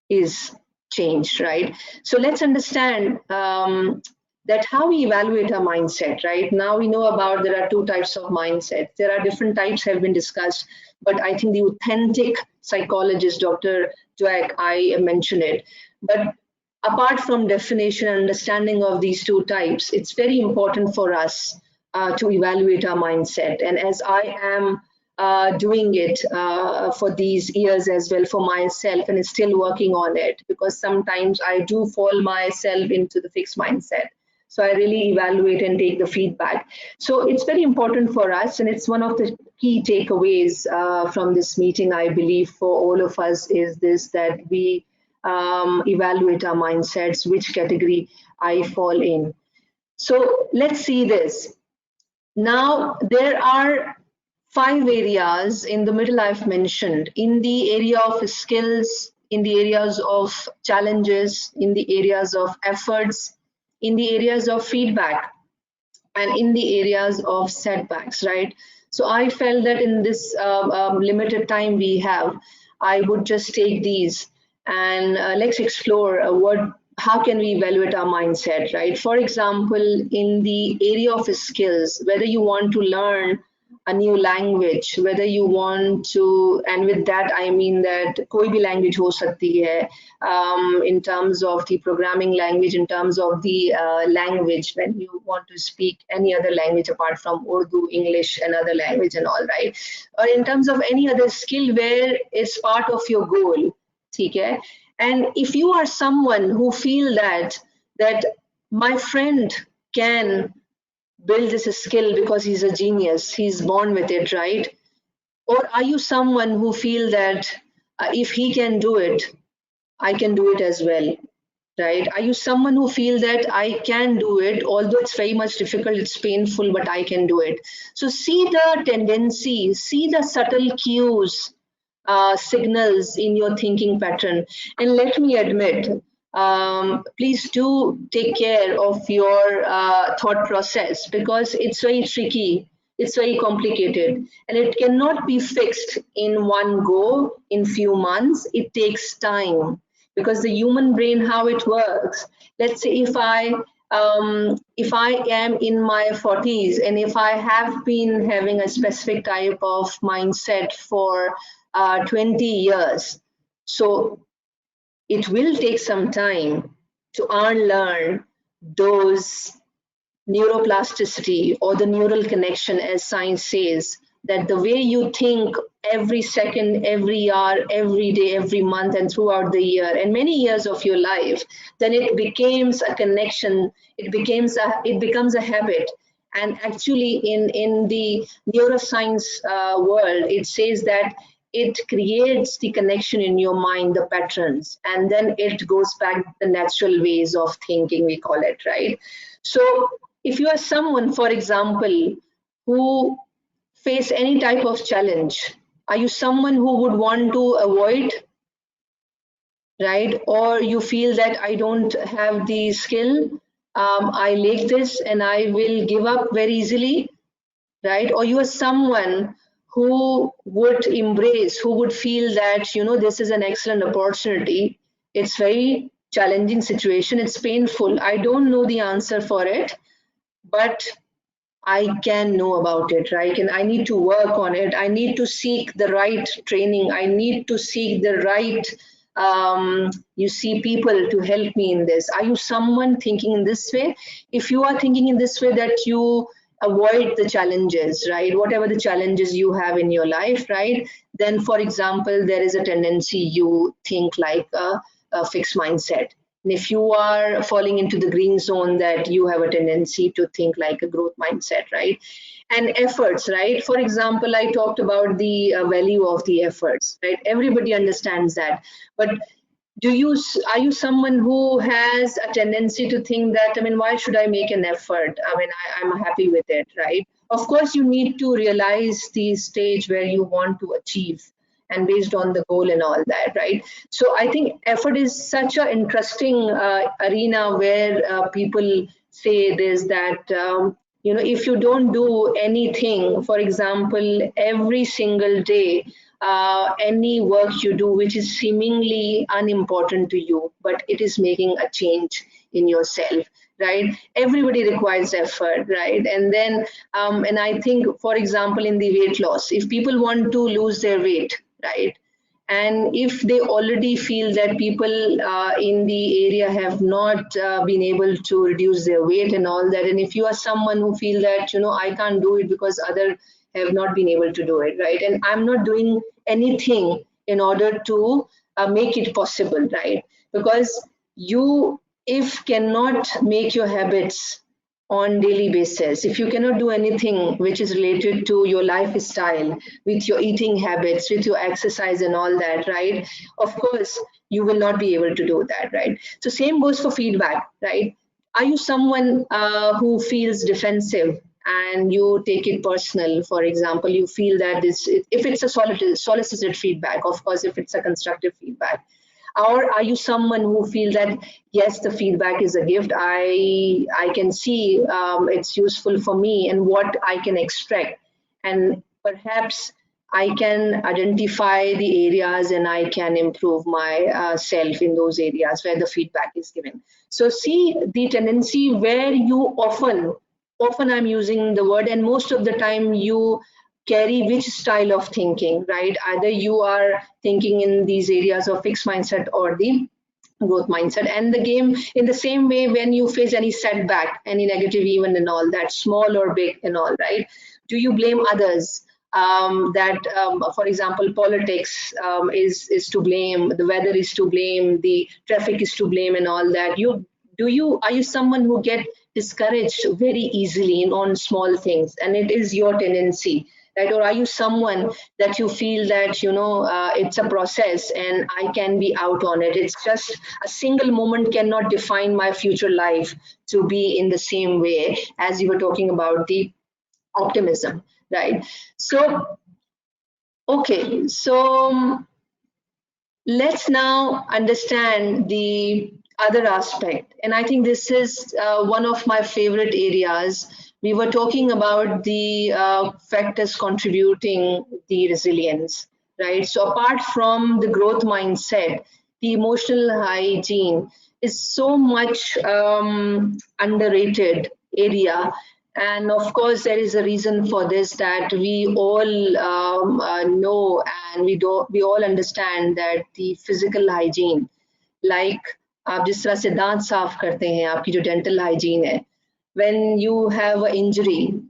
is changed, right? So let's understand that how we evaluate our mindset, right? Now we know about there are two types of mindset. There are different types have been discussed, but I think the authentic psychologist, Dr. Dweck, I mentioned it. But apart from definition and understanding of these two types, it's very important for us to evaluate our mindset. And as I am doing it for these years as well for myself, and still working on it, because sometimes I do fall myself into the fixed mindset. So I really evaluate and take the feedback. So it's very important for us, and it's one of the key takeaways from this meeting, I believe, for all of us is this, that we evaluate our mindsets, which category I fall in. So let's see this. Now, there are 5 areas in the middle I've mentioned, in the area of skills, in the areas of challenges, in the areas of efforts, in the areas of feedback, and in the areas of setbacks, right? So I felt that in this limited time we have, I would just take these and let's explore how can we evaluate our mindset, right? For example, in the area of skills, whether you want to learn a new language, whether you want to, and with that I mean that koi bhi language ho sakti hai, in terms of the programming language, in terms of the language, when you want to speak any other language apart from Urdu, English, another language and all, right? Or in terms of any other skill where it's part of your goal, okay? And if you are someone who feel that my friend can build this skill because he's a genius, he's born with it, right? Or are you someone who feel that if he can do it, I can do it as well, right? Are you someone who feel that I can do it, although it's very much difficult, it's painful, but I can do it? So see the tendency, see the subtle cues, signals in your thinking pattern. And let me admit, please do take care of your thought process, because it's very tricky, it's very complicated, and it cannot be fixed in one go, in few months. It takes time, because the human brain, how it works, let's say if I am in my 40s and if I have been having a specific type of mindset for 20 years, so it will take some time to unlearn those neuroplasticity, or the neural connection, as science says, that the way you think every second, every hour, every day, every month, and throughout the year and many years of your life, then it becomes a connection, it becomes a habit. And actually in the neuroscience world, it says that it creates the connection in your mind, the patterns, and then it goes back the natural ways of thinking, we call it, right? So if you are someone, for example, who face any type of challenge, are you someone who would want to avoid, right? Or you feel that I don't have the skill, I lack this and I will give up very easily, right? Or you are someone who would embrace, who would feel that, you know, this is an excellent opportunity. It's very challenging situation, it's painful, I don't know the answer for it, but I can know about it, right? And I need to work on it. I need to seek the right training. I need to seek the right, you see, people to help me in this. Are you someone thinking in this way? If you are thinking in this way, that you avoid the challenges, right? Whatever the challenges you have in your life, right? Then, for example, there is a tendency you think like a fixed mindset. And if you are falling into the green zone, that you have a tendency to think like a growth mindset, right? And efforts, right? For example, I talked about the value of the efforts, right? Everybody understands that. But are you someone who has a tendency to think that, I mean, why should I make an effort? I mean, I'm happy with it, right? Of course, you need to realize the stage where you want to achieve, and based on the goal and all that, right? So I think effort is such an interesting arena where people say this, that you know, if you don't do anything, for example, every single day, any work you do which is seemingly unimportant to you, but it is making a change in yourself, right? Everybody requires effort, right? And then and I think, for example, in the weight loss, if people want to lose their weight, right, and if they already feel that people in the area have not been able to reduce their weight and all that, and if you are someone who feel that, you know, I can't do it because other have not been able to do it, right, and I'm not doing anything in order to make it possible, right, because you if cannot make your habits on daily basis, if you cannot do anything which is related to your lifestyle, with your eating habits, with your exercise and all that, right? Of course, you will not be able to do that, right? So same goes for feedback, right? Are you someone who feels defensive and you take it personal? For example, you feel that this, if it's a solicited feedback, of course, if it's a constructive feedback, or are you someone who feels that yes, the feedback is a gift, I can see it's useful for me and what I can extract, and perhaps I can identify the areas and I can improve my self in those areas where the feedback is given. So see the tendency where you often I'm using the word, and most of the time you carry which style of thinking, right? Either you are thinking in these areas of fixed mindset or the growth mindset. And the game, in the same way, when you face any setback, any negative event and all that, small or big and all, right? Do you blame others? For example, politics is to blame, the weather is to blame, the traffic is to blame, and all that. Are you someone who get discouraged very easily on small things, and it is your tendency, right? Or are you someone that you feel that it's a process and I can be out on it? It's just a single moment cannot define my future life to be in the same way as you were talking about the optimism, right? So okay, so let's now understand the other aspect. And I think this is one of my favorite areas. We were talking about the factors contributing the resilience, right? So apart from the growth mindset, the emotional hygiene is so much underrated area. And of course, there is a reason for this, that we all know, and we all understand that the physical hygiene, like आप जिस तरह से दांत साफ करते हैं, आपकी जो dental hygiene है, when you have an injury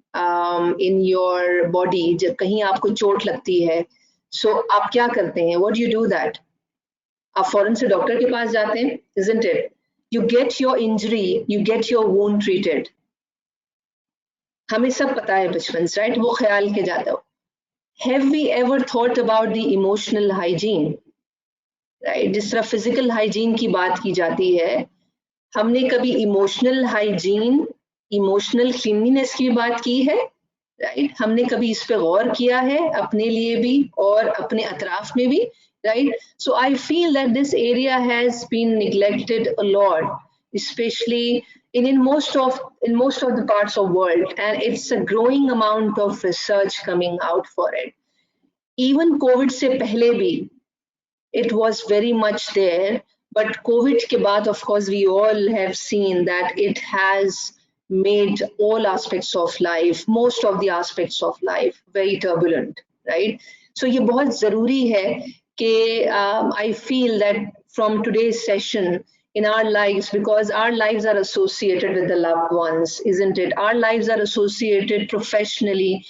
in your body, जब कहीं आपको चोट लगती है, so आप क्या करते हैं? What do you do that? आप फौरन से डॉक्टर के पास जाते हैं, isn't it? You get your injury, you get your wound treated. हमें सब पता है बचपन से, राइट? वो ख्याल के जाता हो. Have we ever thought about the emotional hygiene? Right? जिस तरह फिजिकल हाइजीन की बात की जाती है, हमने कभी इमोशनल हाइजीन, इमोशनल क्लीनलीनेस की बात की है, राइट? हमने कभी इस पे गौर किया है अपने लिए भी और अपने अतराफ में भी, right? So I feel that this area has been neglected a lot, especially in most of the parts of world, and it's a growing amount of research coming out for it. Even COVID से पहले भी it was very much there, but COVID के बाद, of course, we all have seen that it has made all aspects of life, most of the aspects of life, very turbulent, right? So ये बहुत ज़रूरी है कि I feel that from today's session in our lives, because our lives are associated with the loved ones, isn't it? Our lives are associated professionally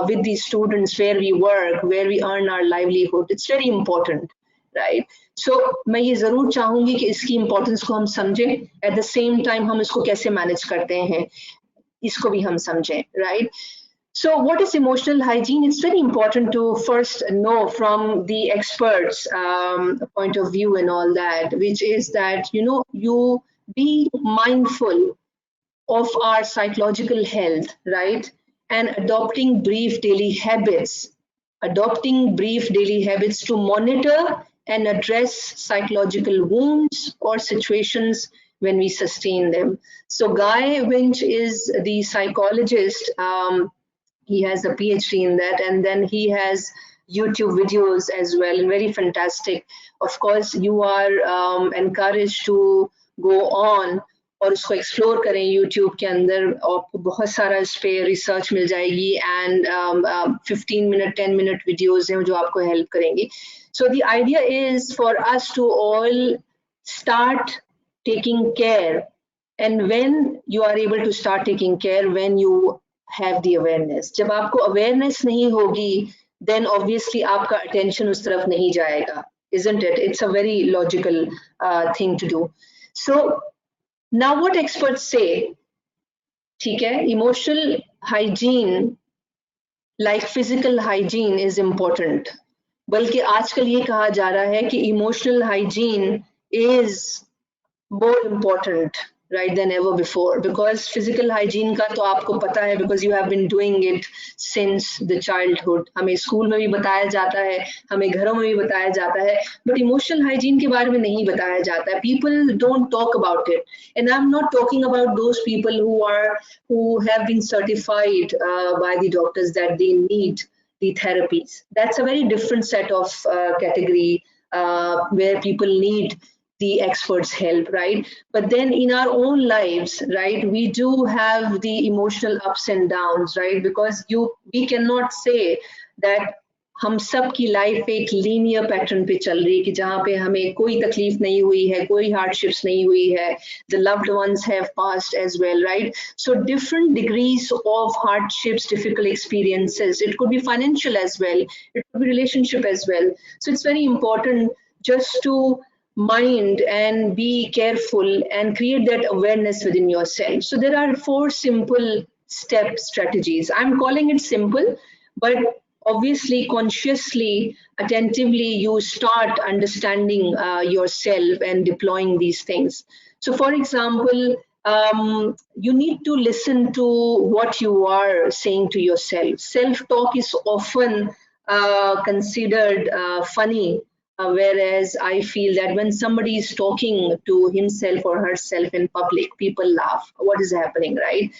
with the students where we work, where we earn our livelihood. It's very important. Right so मैं ये जरूर चाहूंगी कि इसकी importance को हम समझें, at the same time हम इसको कैसे मैनेज करते हैं इसको भी हम समझें, right? So what is emotional hygiene? It's very important to first know from the experts point of view and all that, which is that you be mindful of our psychological health, right? And adopting brief daily habits to monitor and address psychological wounds or situations when we sustain them. So Guy Winch is the psychologist. He has a PhD in that, and then he has YouTube videos as well, and very fantastic. Of course, you are encouraged to go on और उसको explore करें YouTube के अंदर, आपको बहुत सारा इस पे रिसर्च मिल जाएगी, एंड 15 मिनट 10 मिनट वीडियोस हैं जो आपको हेल्प करेंगी. So the idea is for us to all start taking care, and when you are able to start taking care, when you have the awareness. जब आपको awareness नहीं होगी, then obviously आपका attention उस तरफ नहीं जाएगा, isn't it? It's a very logical thing to do. So Now what experts say, ठीक है, emotional hygiene like physical hygiene is important. बल्कि आजकल ये कहा जा रहा है कि emotional hygiene is more important right than ever before, because physical hygiene का तो आपको पता है, because you have been doing it since the childhood. हमें स्कूल में भी बताया जाता है, हमें घरों में भी बताया जाता है, but emotional hygiene के बारे में नहीं बताया जाता है. People don't talk about it, and I'm not talking about those people who have been certified by the doctors that they need the therapies. That's a very different set of category where people need the experts' help, right? But then in our own lives, right, we do have the emotional ups and downs, right? Because we cannot say that हम सब की life एक linear pattern पे चल रही है कि जहाँ पे हमें कोई तकलीफ नहीं हुई है, कोई हार्डशिप्स नहीं हुई है. The loved ones have passed as well, right? So different degrees of hardships, difficult experiences. It could be financial as well. It could be relationship as well. So it's very important just to mind and be careful and create that awareness within yourself. So there are 4 simple step strategies. I'm calling it simple, but obviously consciously, attentively, you start understanding yourself and deploying these things. So for example, you need to listen to what you are saying to yourself. Self-talk is often considered funny, whereas I feel that when somebody is talking to himself or herself in public, people laugh. What is happening, right?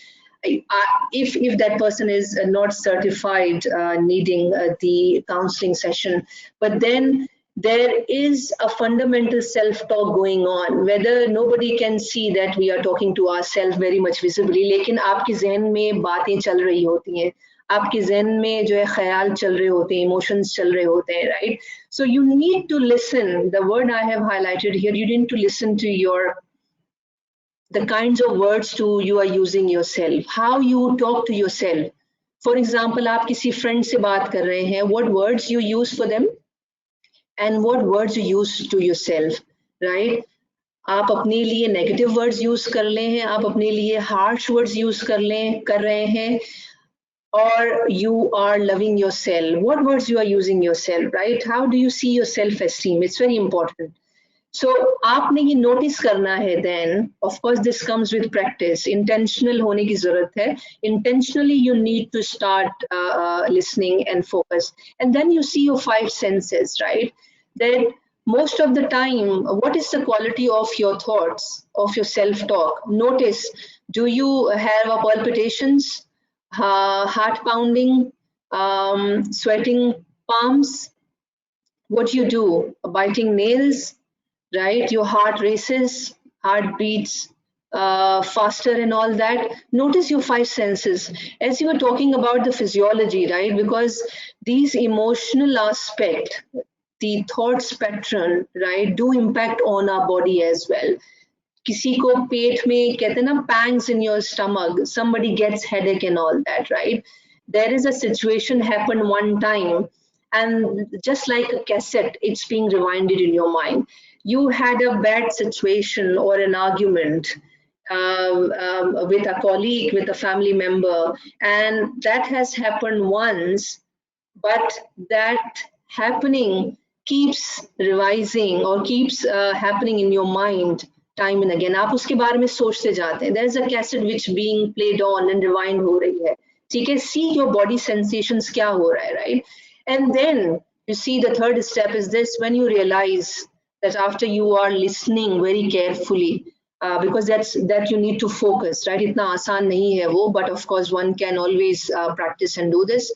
If that person is not certified needing the counseling session, but then there is a fundamental self-talk going on, whether nobody can see that we are talking to ourselves very much visibly, लेकिन आपके ज़हन में बातें चल रही होती हैं, आपके ज़हन में जो है ख्याल चल रहे होते हैं, emotions चल रहे होते हैं, right? So you need to listen. The word I have highlighted here, you need to listen to the kinds of words you are using yourself, how you talk to yourself. For example, आप किसी friend से बात कर रहे हैं, what words you use for them and what words you use to yourself, right? आप अपने लिए negative words use कर रहे हैं, आप अपने लिए harsh words use कर रहे हैं, or you are loving yourself. What words you are using yourself, right? How do you see your self-esteem? It's very important. So आपने ये notice करना है. Then of course this comes with practice. Intentional होने की ज़रूरत है. Intentionally you need to start listening and focus, and then you see your 5 senses, right? Then most of the time, what is the quality of your thoughts, of your self-talk? Notice, do you have palpitations, heart pounding, sweating palms? What you do? Biting nails, right? Your heart races, heart beats faster and all that. Notice your 5 senses. As you were talking about the physiology, right? Because these emotional aspect, the thoughts pattern, right, do impact on our body as well. किसी को पेट में कहते हैं ना pangs in your stomach, somebody gets headache and all that, right? There is a situation happened one time, and just like a cassette, it's being rewinded in your mind. You had a bad situation or an argument with a colleague, with a family member, and that has happened once, but that happening keeps revising or keeps happening in your mind time and again. आप उसके बारे में सोचते जाते हैं. There is a cassette which being played on and rewind हो रही है. ठीक है, see your body sensations क्या हो रहा है, right? And then you see the third step is this, when you realize that after you are listening very carefully, because that you need to focus, right? इतना आसान नहीं है वो, but of course one can always practice and do this.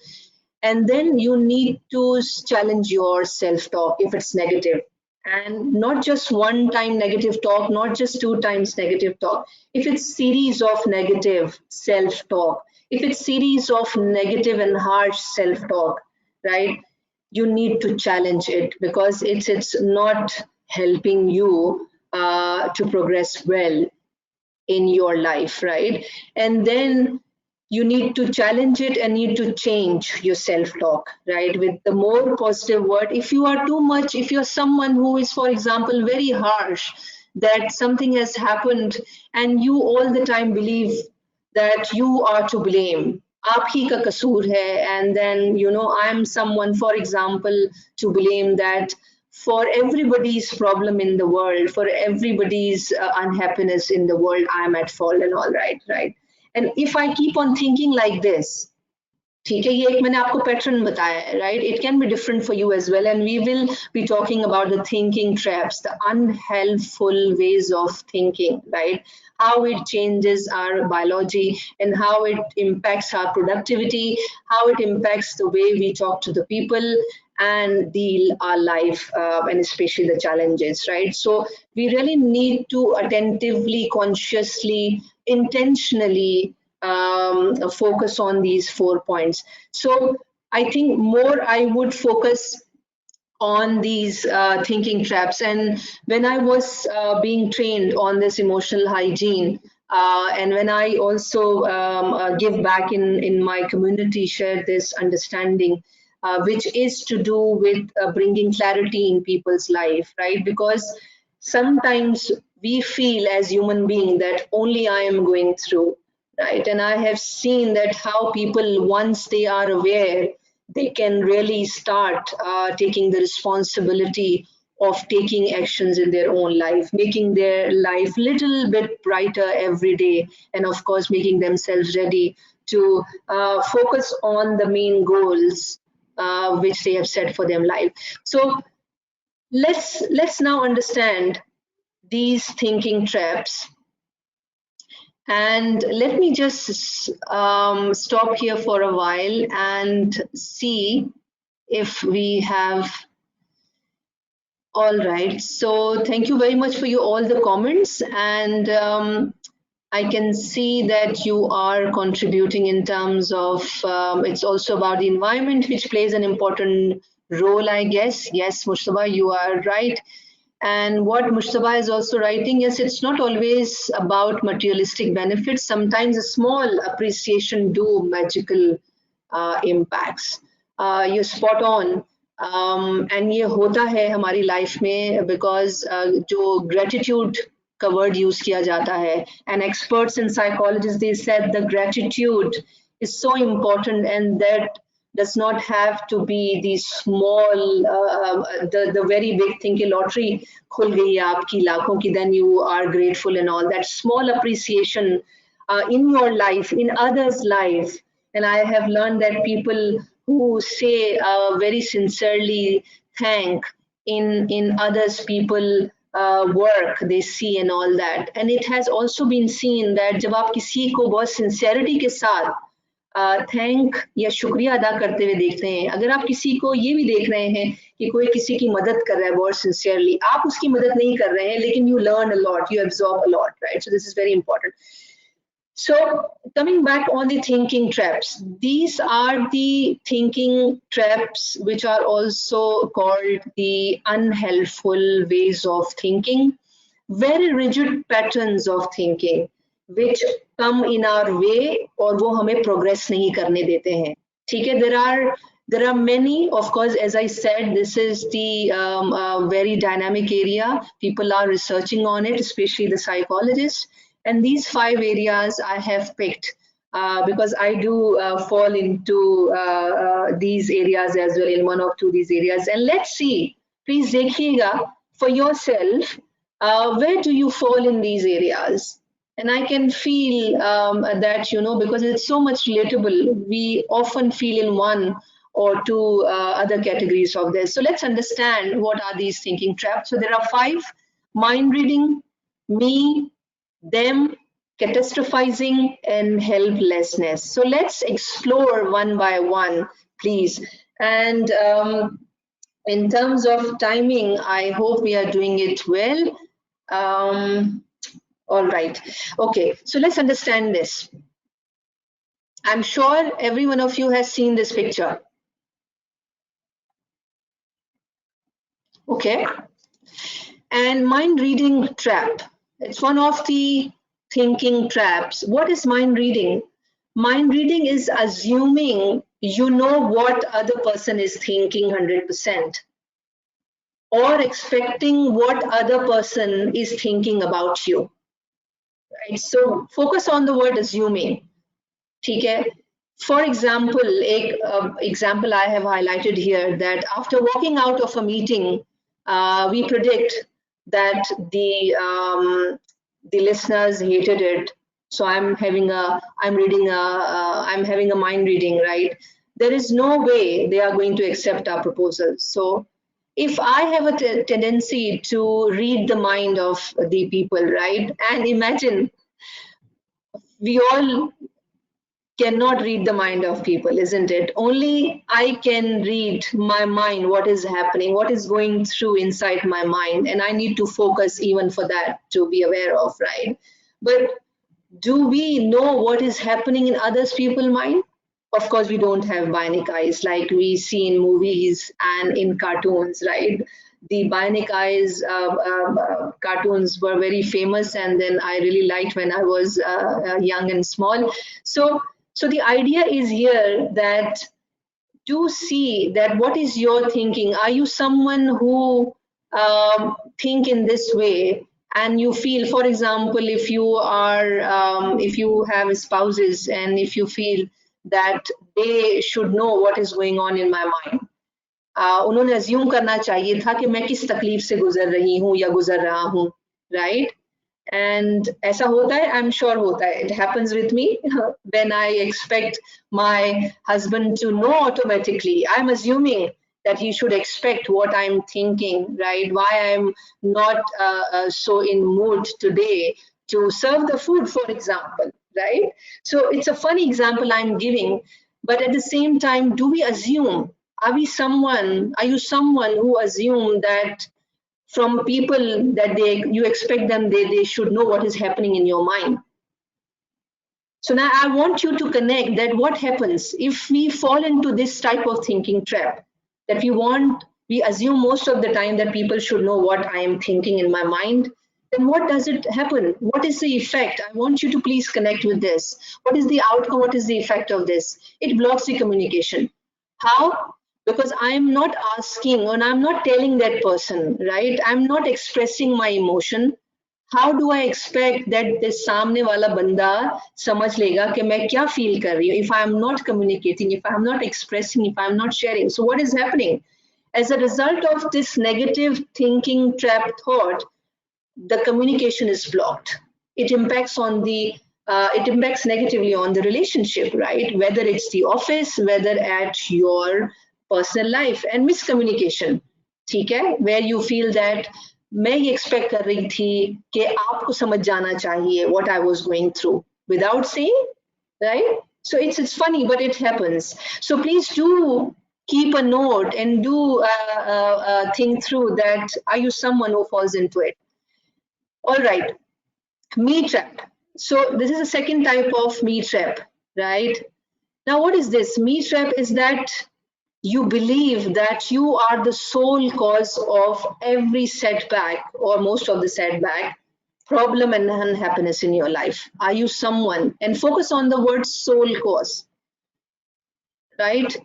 And then you need to challenge your self-talk if it's negative. And not just one time negative talk, not just 2 times negative talk. If it's series of negative self-talk, if it's series of negative and harsh self-talk, right? You need to challenge it, because it's not helping you to progress well in your life, right? And then you need to challenge it and need to change your self-talk, right? With the more positive word. If you are too much, if you're someone who is, for example, very harsh, that something has happened and you all the time believe that you are to blame. आप ही का कसूर है, and then I'm someone, for example, to blame, that for everybody's problem in the world, for everybody's unhappiness in the world, I'm at fault and all, right? And if I keep on thinking like this, ठीक है, ये एक मैंने आपको pattern बताया है, right? It can be different for you as well, and we will be talking about the thinking traps, the unhelpful ways of thinking, right? How it changes our biology and how it impacts our productivity, how it impacts the way we talk to the people and deal our life, and especially the challenges, right? So we really need to attentively, consciously, intentionally focus on these 4 points. So I think more I would focus on these thinking traps. And when I was being trained on this emotional hygiene, and when I also give back in my community, share this understanding, which is to do with bringing clarity in people's life, right? Because sometimes we feel as human beings that only I am going through, right? And I have seen that how people, once they are aware, they can really start taking the responsibility of taking actions in their own life, making their life little bit brighter every day, and of course making themselves ready to focus on the main goals which they have set for their life. So let's now understand these thinking traps. And let me just stop here for a while and see if we have. All right, so thank you very much for all the comments, and I can see that you are contributing in terms of it's also about the environment, which plays an important role, I guess. Yes, Mustafa, you are right. And what Mustafa is also writing, yes, it's not always about materialistic benefits. Sometimes a small appreciation do magical impacts. You're spot on. And ये होता है हमारी life में because जो gratitude का word use किया जाता है, and experts and psychologists, they said the gratitude is so important, and that does not have to be the small, the very big thing कि lottery खुल गई है आपकी लाखों की, then you are grateful and all. That small appreciation in your life, in others' life. And I have learned that people who say very sincerely thank in others people work they see and all that. And it has also been seen that जब आप किसी को बहुत sincerity के साथ thank या शुक्रिया अदा करते हुए देखते हैं, अगर आप किसी को ये भी देख रहे हैं कि कोई किसी की मदद कर रहा है बहुत सिंसियरली, आप उसकी मदद नहीं कर रहे हैं, लेकिन you learn a lot, you absorb a lot, right? So this is very important. So coming back on the thinking traps, these are the thinking traps which are also called the unhelpful ways of thinking, very rigid patterns of thinking which come in our way और वो हमें progress नहीं करने देते हैं. ठीक है, there are many, of course, as I said, this is the very dynamic area. People are researching on it, especially the psychologists. And these 5 areas I have picked because I do fall into these areas as well, in one or two of these areas. And let's see, please देखिएगा for yourself, where do you fall in these areas? And I can feel that, because it's so much relatable, we often feel in one or two other categories of this. So let's understand what are these thinking traps. So there are 5: mind reading, me, them, catastrophizing, and helplessness. So let's explore one by one, please. And in terms of timing, I hope we are doing it well. All right. Okay, so let's understand this. I'm sure every one of you has seen this picture. Okay. And mind reading trap. It's one of the thinking traps. What is mind reading? Mind reading is assuming you know what other person is thinking 100%. or expecting what other person is thinking about you, right? So focus on the word assuming. ठीक है? For example, example I have highlighted here, that after walking out of a meeting, we predict that the listeners hated it. So I'm having a mind reading, right? There is no way they are going to accept our proposal. So if I have a tendency to read the mind of the people, right? And imagine we all cannot read the mind of people, isn't it? Only I can read my mind, what is happening, what is going through inside my mind, and I need to focus even for that to be aware of, right? But do we know what is happening in others people's mind? Of course, we don't have bionic eyes like we see in movies and in cartoons, right? The bionic eyes cartoons were very famous, and then I really liked when I was young and small. So the idea is here that do see that what is your thinking. Are you someone who think in this way, and you feel, for example, if you are if you have spouses and if you feel that they should know what is going on in my mind, उन्होंने assume करना चाहिए था कि मैं किस तकलीफ से गुजर रही हूँ या गुजर रहा हूँ, right? And ऐसा होता है, I'm sure होता है. It happens with me when I expect my husband to know automatically. I'm assuming that he should expect what I'm thinking, right? Why I'm not so in mood today to serve the food, for example, right? So it's a funny example I'm giving, but at the same time, do we assume? Are you someone who assume that from people that you expect them, they should know what is happening in your mind? So now I want you to connect that what happens if we fall into this type of thinking trap, that we assume most of the time that people should know what I am thinking in my mind. Then what does it happen? What is the effect? I want you to please connect with this. What is the outcome? What is the effect of this? It blocks the communication. How? Because I'm not asking, and I'm not telling that person, right? I'm not expressing my emotion. How do I expect that this सामने वाला बंदा समझ लेगा कि मैं क्या feel कर रही हूँ if I am not communicating, if I am not expressing, if I am not sharing? So what is happening? As a result of this negative thinking trap thought, the communication is blocked. It impacts negatively on the relationship, right? Whether it's the office, whether at your personal life, and miscommunication, ठीक है? Where you feel that मैं ये expect कर रही थी कि आपको समझ जाना चाहिए what I was going through without saying, right? So it's funny, but it happens. So please do keep a note and do think through that. Are you someone who falls into it? All right, me trap. So this is the second type of me trap, right? Now, what is this? Me trap is that you believe that you are the sole cause of every setback or most of the setback, problem, and unhappiness in your life. Are you someone? And focus on the word sole cause, right?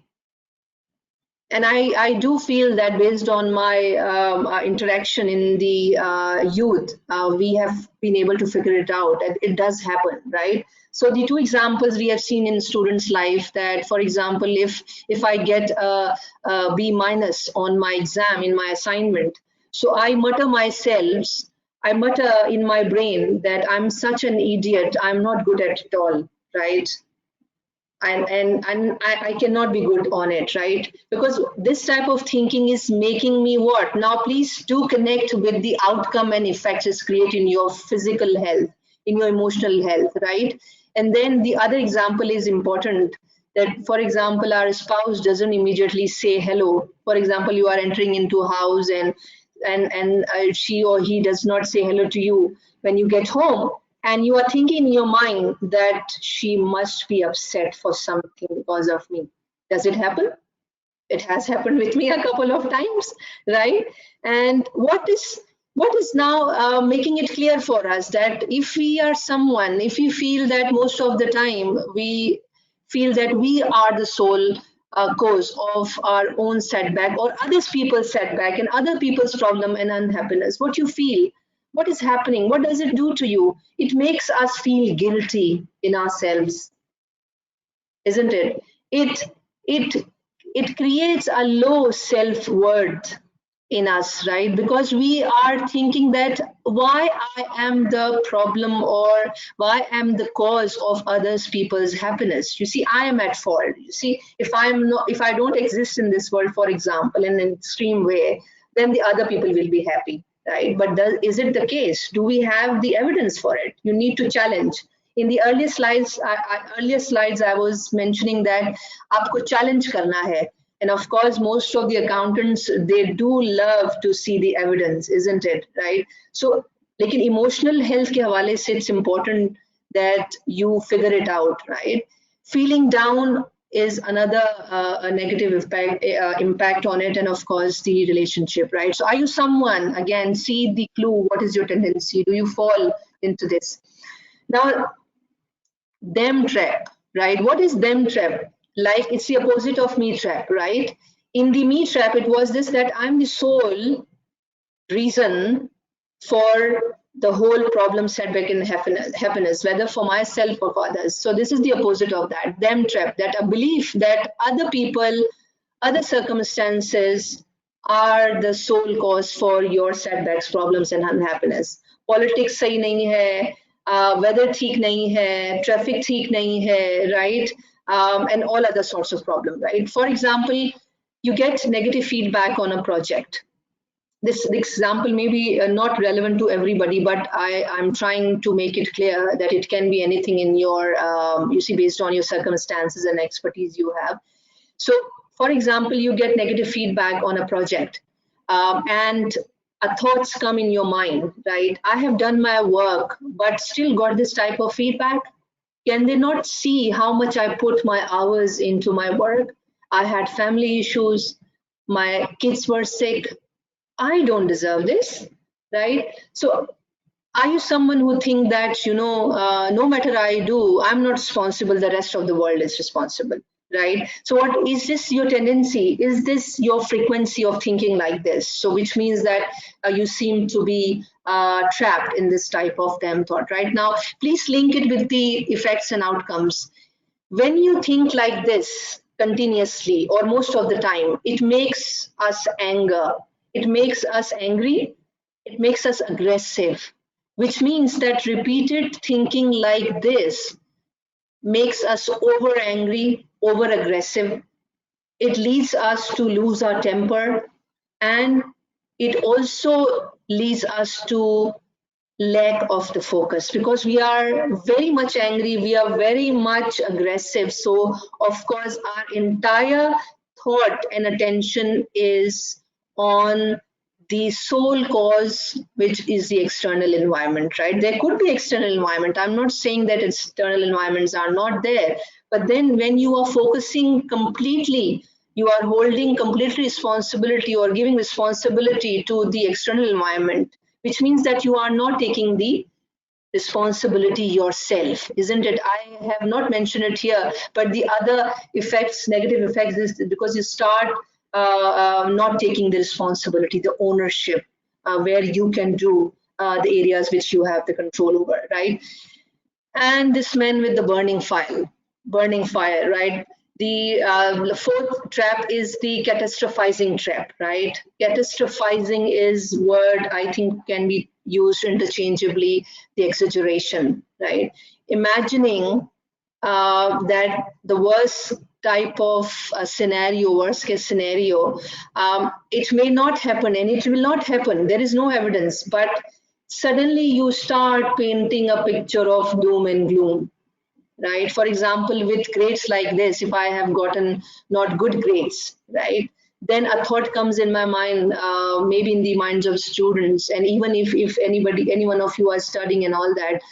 And I do feel that based on my interaction in the youth, we have been able to figure it out. And it does happen, right? So the two examples we have seen in students' life that, for example, if I get a B minus on my exam in my assignment, so I mutter in my brain that I'm such an idiot, I'm not good at it all, right? And I cannot be good on it, right? Because this type of thinking is making me what? Now, please do connect with the outcome and effects it's creating in your physical health, in your emotional health, right? And then the other example is important that, for example, our spouse doesn't immediately say hello. For example, you are entering into a house and she or he does not say hello to you when you get home. And you are thinking in your mind that she must be upset for something because of me. Does it happen? It has happened with me a couple of times, right? And what is now making it clear for us that if we are someone, if we feel that most of the time we feel that we are the sole cause of our own setback or other people's setback and other people's problem and unhappiness, what you feel, what is happening, what does it do to you? It makes us feel guilty in ourselves, isn't it? It it creates a low self-worth in us, right? Because we are thinking that why I am the problem or why I'm the cause of others people's happiness. You see, I am at fault. You see, if I don't exist in this world, for example, in an extreme way, then the other people will be happy, right? But is it the case? Do we have the evidence for it? You need to challenge. In the earlier slides, I was mentioning that आपको challenge करना है. And of course, most of the accountants, they do love to see the evidence, isn't it? Right? So, like in emotional health ke hawale se, it's important that you figure it out, right? Feeling down is another a negative impact on it, and of course, the relationship, right? So, are you someone, again, see the clue, what is your tendency? Do you fall into this? Now, them trap, right? What is them trap? Like it's the opposite of me trap, right? In the me trap, it was this that I'm the sole reason for the whole problem, setback, and happiness, whether for myself or for others. So this is the opposite of that, them trap, that a belief that other people, other circumstances are the sole cause for your setbacks, problems, and unhappiness. Politics सही नहीं है, weather ठीक नहीं है, traffic ठीक नहीं है, right? And all other sorts of problems, right? For example, you get negative feedback on a project. This example may be not relevant to everybody, but I'm trying to make it clear that it can be anything in your, you see, based on your circumstances and expertise you have. So, for example, you get negative feedback on a project and thoughts come in your mind, right? I have done my work, but still got this type of feedback. Can they not see how much I put my hours into my work? I had family issues, my kids were sick, I don't deserve this, right? So are you someone who think that, you know, no matter I do, I'm not responsible, the rest of the world is responsible, right? So what is this your tendency? Is this your frequency of thinking like this? So which means that you seem to be trapped in this type of them thought, right? Now, please link it with the effects and outcomes. When you think like this continuously or most of the time, it makes us anger. It makes us angry, it makes us aggressive, which means that repeated thinking like this makes us over angry, over aggressive. It leads us to lose our temper, and it also leads us to lack of the focus because we are very much angry, we are very much aggressive. So, of course, our entire thought and attention is on the sole cause, which is the external environment, right? There could be external environment. I'm not saying that external environments are not there, but then when you are focusing completely, you are holding complete responsibility or giving responsibility to the external environment, which means that you are not taking the responsibility yourself, isn't it? I have not mentioned it here, but the other effects, negative effects, is because you start not taking the responsibility, the ownership, where you can do the areas which you have the control over, right? And this man with the burning fire, right? The fourth trap is the catastrophizing trap, right? Catastrophizing is word I think can be used interchangeably, the exaggeration, right? Imagining that the worst type of scenario, worst case scenario, it may not happen and it will not happen. There is no evidence, but suddenly you start painting a picture of doom and gloom, right? For example, with grades like this, if I have gotten not good grades, right, then a thought comes in my mind, maybe in the minds of students, and even if any one of you are studying and all that,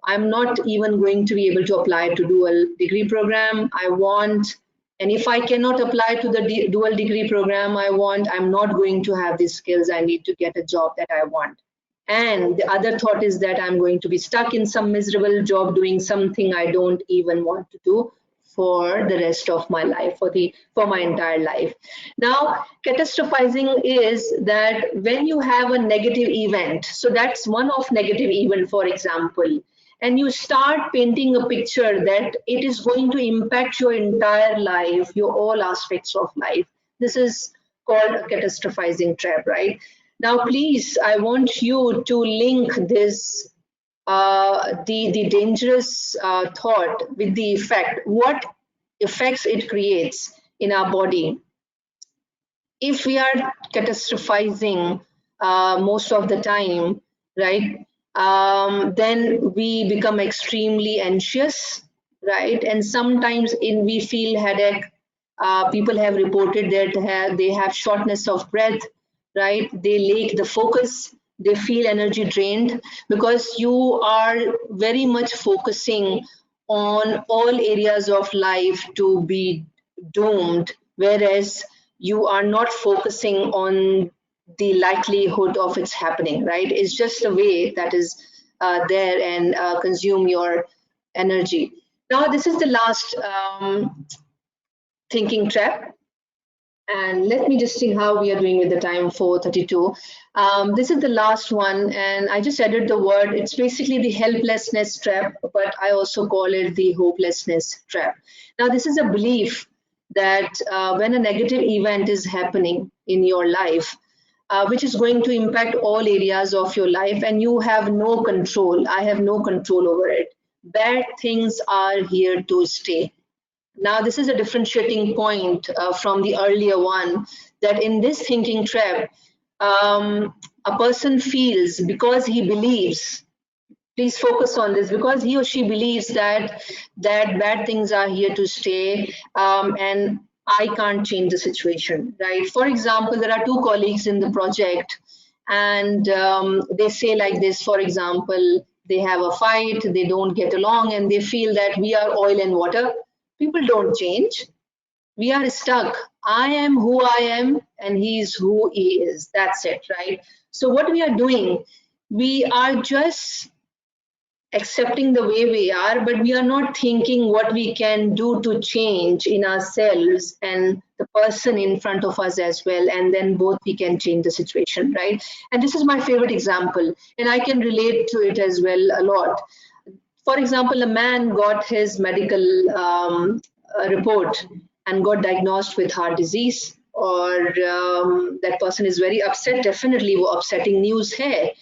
I'm not even going to be able to apply to dual degree program I want. And if I cannot apply to the dual degree program I want, I'm not going to have the skills I need to get a job that I want. And the other thought is that I'm going to be stuck in some miserable job doing something I don't even want to do for the rest of my life, for my entire life. Now, catastrophizing is that when you have a negative event, so that's one of negative event, for example, and you start painting a picture that it is going to impact your entire life, your all aspects of life. This is called a catastrophizing trap, right? Now, please, I want you to link this the dangerous thought with the effect, what effects it creates in our body. If we are catastrophizing most of the time, right, then we become extremely anxious, right, and sometimes we feel headache. People have reported that they have shortness of breath, right? They lack the focus, they feel energy drained because you are very much focusing on all areas of life to be doomed, whereas you are not focusing on the likelihood of its happening, right? It's just a way that is there and consume your energy. Now, this is the last thinking trap. And let me just see how we are doing with the time, 4:32. This is the last one, and I just added the word. It's basically the helplessness trap, but I also call it the hopelessness trap. Now, this is a belief that when a negative event is happening in your life, which is going to impact all areas of your life, and you have no control. I have no control over it. Bad things are here to stay. Now, this is a differentiating point from the earlier one, that in this thinking trap, a person feels because he believes, please focus on this, because he or she believes that bad things are here to stay, and I can't change the situation, right? For example, there are two colleagues in the project, and they say like this, for example, they have a fight, they don't get along, and they feel that we are oil and water. People don't change. We are stuck. I am who I am, and he is who he is. That's it, right? So, what we are doing, we are just accepting the way we are, but we are not thinking what we can do to change in ourselves and the person in front of us as well. And then both we can change the situation, right? And this is my favorite example, and I can relate to it as well a lot. For example, a man got his medical report and got diagnosed with heart disease, or that person is very upset. Definitely वो upsetting news है,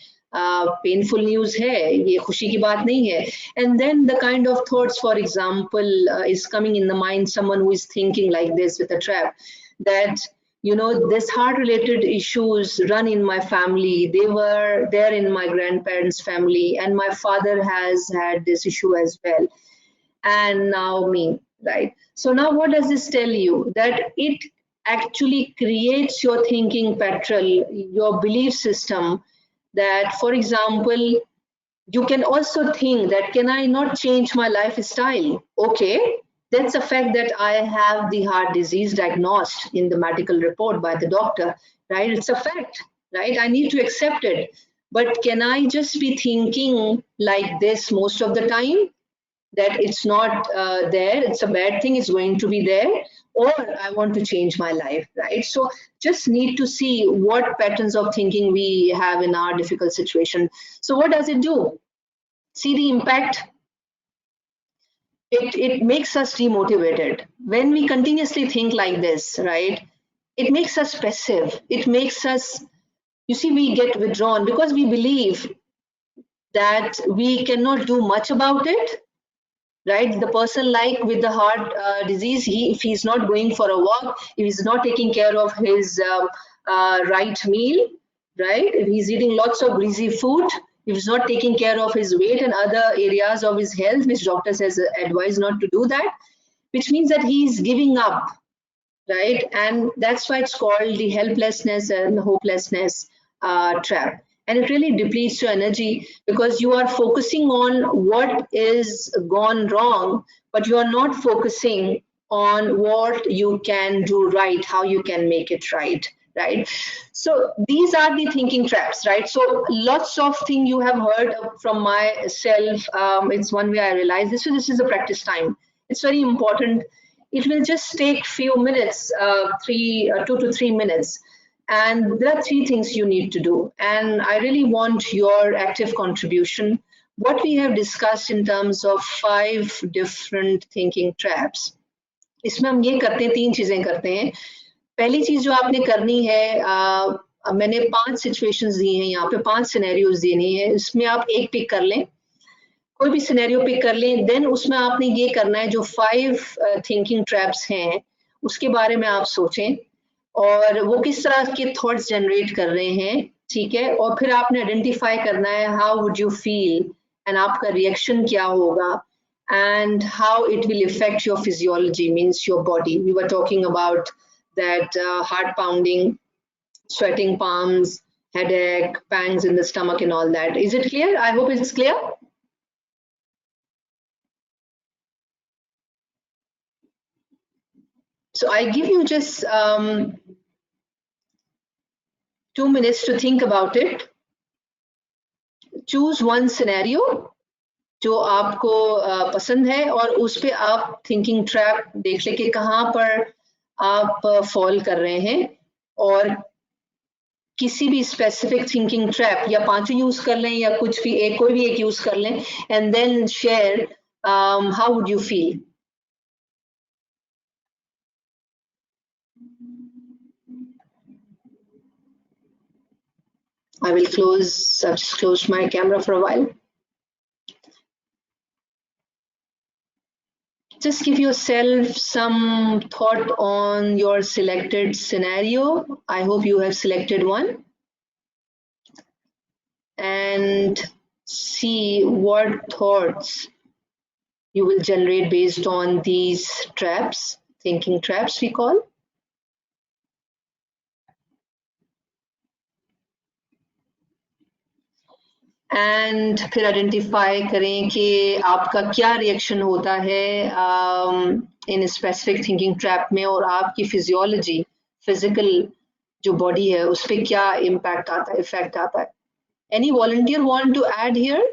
painful news है, ये खुशी की बात नहीं है. And then the kind of thoughts, for example, is coming in the mind, someone who is thinking like this with a trap, that this heart related issues run in my family. They were there in my grandparents' family, and my father has had this issue as well. And now me, right? So now what does this tell you? That it actually creates your thinking pattern, your belief system, that, for example, you can also think that, can I not change my lifestyle? Okay, that's a fact that I have the heart disease diagnosed in the medical report by the doctor, right? It's a fact, right? I need to accept it. But can I just be thinking like this most of the time? That it's not there, it's a bad thing, it's going to be there, or I want to change my life, right? So just need to see what patterns of thinking we have in our difficult situation. So what does it do? See the impact. It makes us demotivated. When we continuously think like this, right, it makes us passive. It makes us, you see, we get withdrawn because we believe that we cannot do much about it, right? The person like with the heart disease, if he's not going for a walk, if he's not taking care of his right meal, right? If he's eating lots of greasy food, if he's not taking care of his weight and other areas of his health, which doctors has advised not to do that, which means that he's giving up, right? And that's why it's called the helplessness and hopelessness trap. And it really depletes your energy because you are focusing on what is gone wrong, but you are not focusing on what you can do right, how you can make it right, right? So these are the thinking traps, right? So lots of things you have heard from myself. It's one way I realized this is a practice time. It's very important. It will just take few minutes, 2 to 3 minutes. And there are 3 things you need to do. And I really want your active contribution. What we have discussed in terms of 5 different thinking traps. इसमें हम ये करते हैं, 3 चीजें करते हैं. पहली चीज जो आपने करनी है, मैंने 5 सिचुएशंस दी हैं यहाँ पे, 5 सिनेरियोज देनी है. इसमें आप एक पिक कर लें, कोई भी सिनेरियो पिक कर लें. देन उसमें आपने ये करना है, जो 5 थिंकिंग ट्रैप्स हैं उसके बारे में आप सोचें और वो किस तरह के थॉट्स जनरेट कर रहे हैं, ठीक है. और फिर आपने आइडेंटिफाई करना है how would you feel and आपका रिएक्शन क्या होगा and how it will affect your physiology, means your body. We were talking about that heart pounding, sweating palms, headache, pangs in the stomach and all that. Is it clear? I hope it's clear. So I give you just 2 minutes to think about it. Choose one scenario जो आपको पसंद है और उस पे आप thinking trap देख ले कि कहाँ पर आप फॉल कर रहे हैं और किसी भी स्पेसिफिक थिंकिंग ट्रैप या 5 यूज कर लें या कुछ भी एक, कोई भी एक यूज कर लें and then share how would you feel. I will I've just closed my camera for a while. Just give yourself some thought on your selected scenario. I hope you have selected one. And see what thoughts you will generate based on these traps, thinking traps we call. And फिर identify करें कि आपका क्या reaction होता है in specific thinking trap में और आपकी फिजियोलॉजी, फिजिकल जो बॉडी है उस पर क्या इम्पैक्ट आता है, इफेक्ट आता है. Any volunteer want to add here?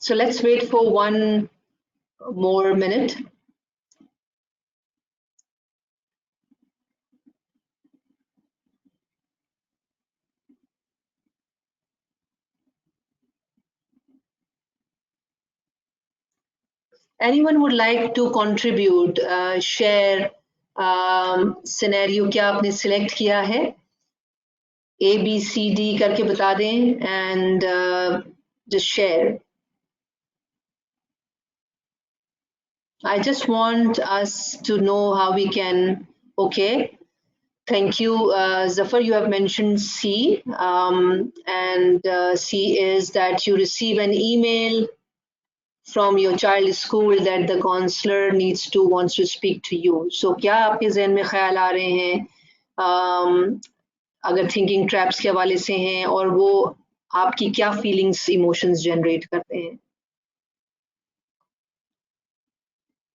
So let's wait for 1 more minute. Anyone would like to contribute, share scenario क्या आपने select किया है? A, B, C, D करके बता दें and just share. I just want us to know how we can. Okay, thank you, Zafar. You have mentioned C, and C is that you receive an email from your child's school that the counselor wants to speak to you. So क्या आपके ज़हन में ख्याल आ रहे हैं अगर thinking traps के हवाले से हैं और वो आपकी क्या feelings, emotions generate करते हैं?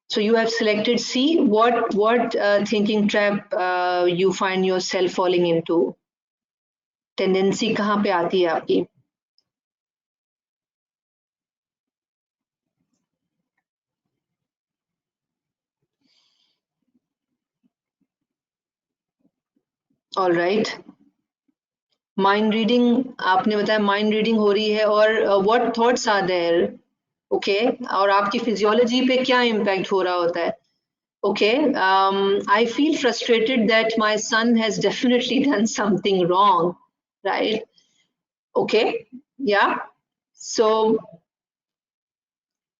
So you have selected C. What thinking trap you find yourself falling into? Tendency कहाँ पे आती है आपकी? All right. Mind reading, आपने बताया mind reading हो रही है और what thoughts are there? Okay. और आपकी physiology पे क्या impact हो रहा होता है? Okay, I feel frustrated that my son has definitely done something wrong, right? Okay, yeah. So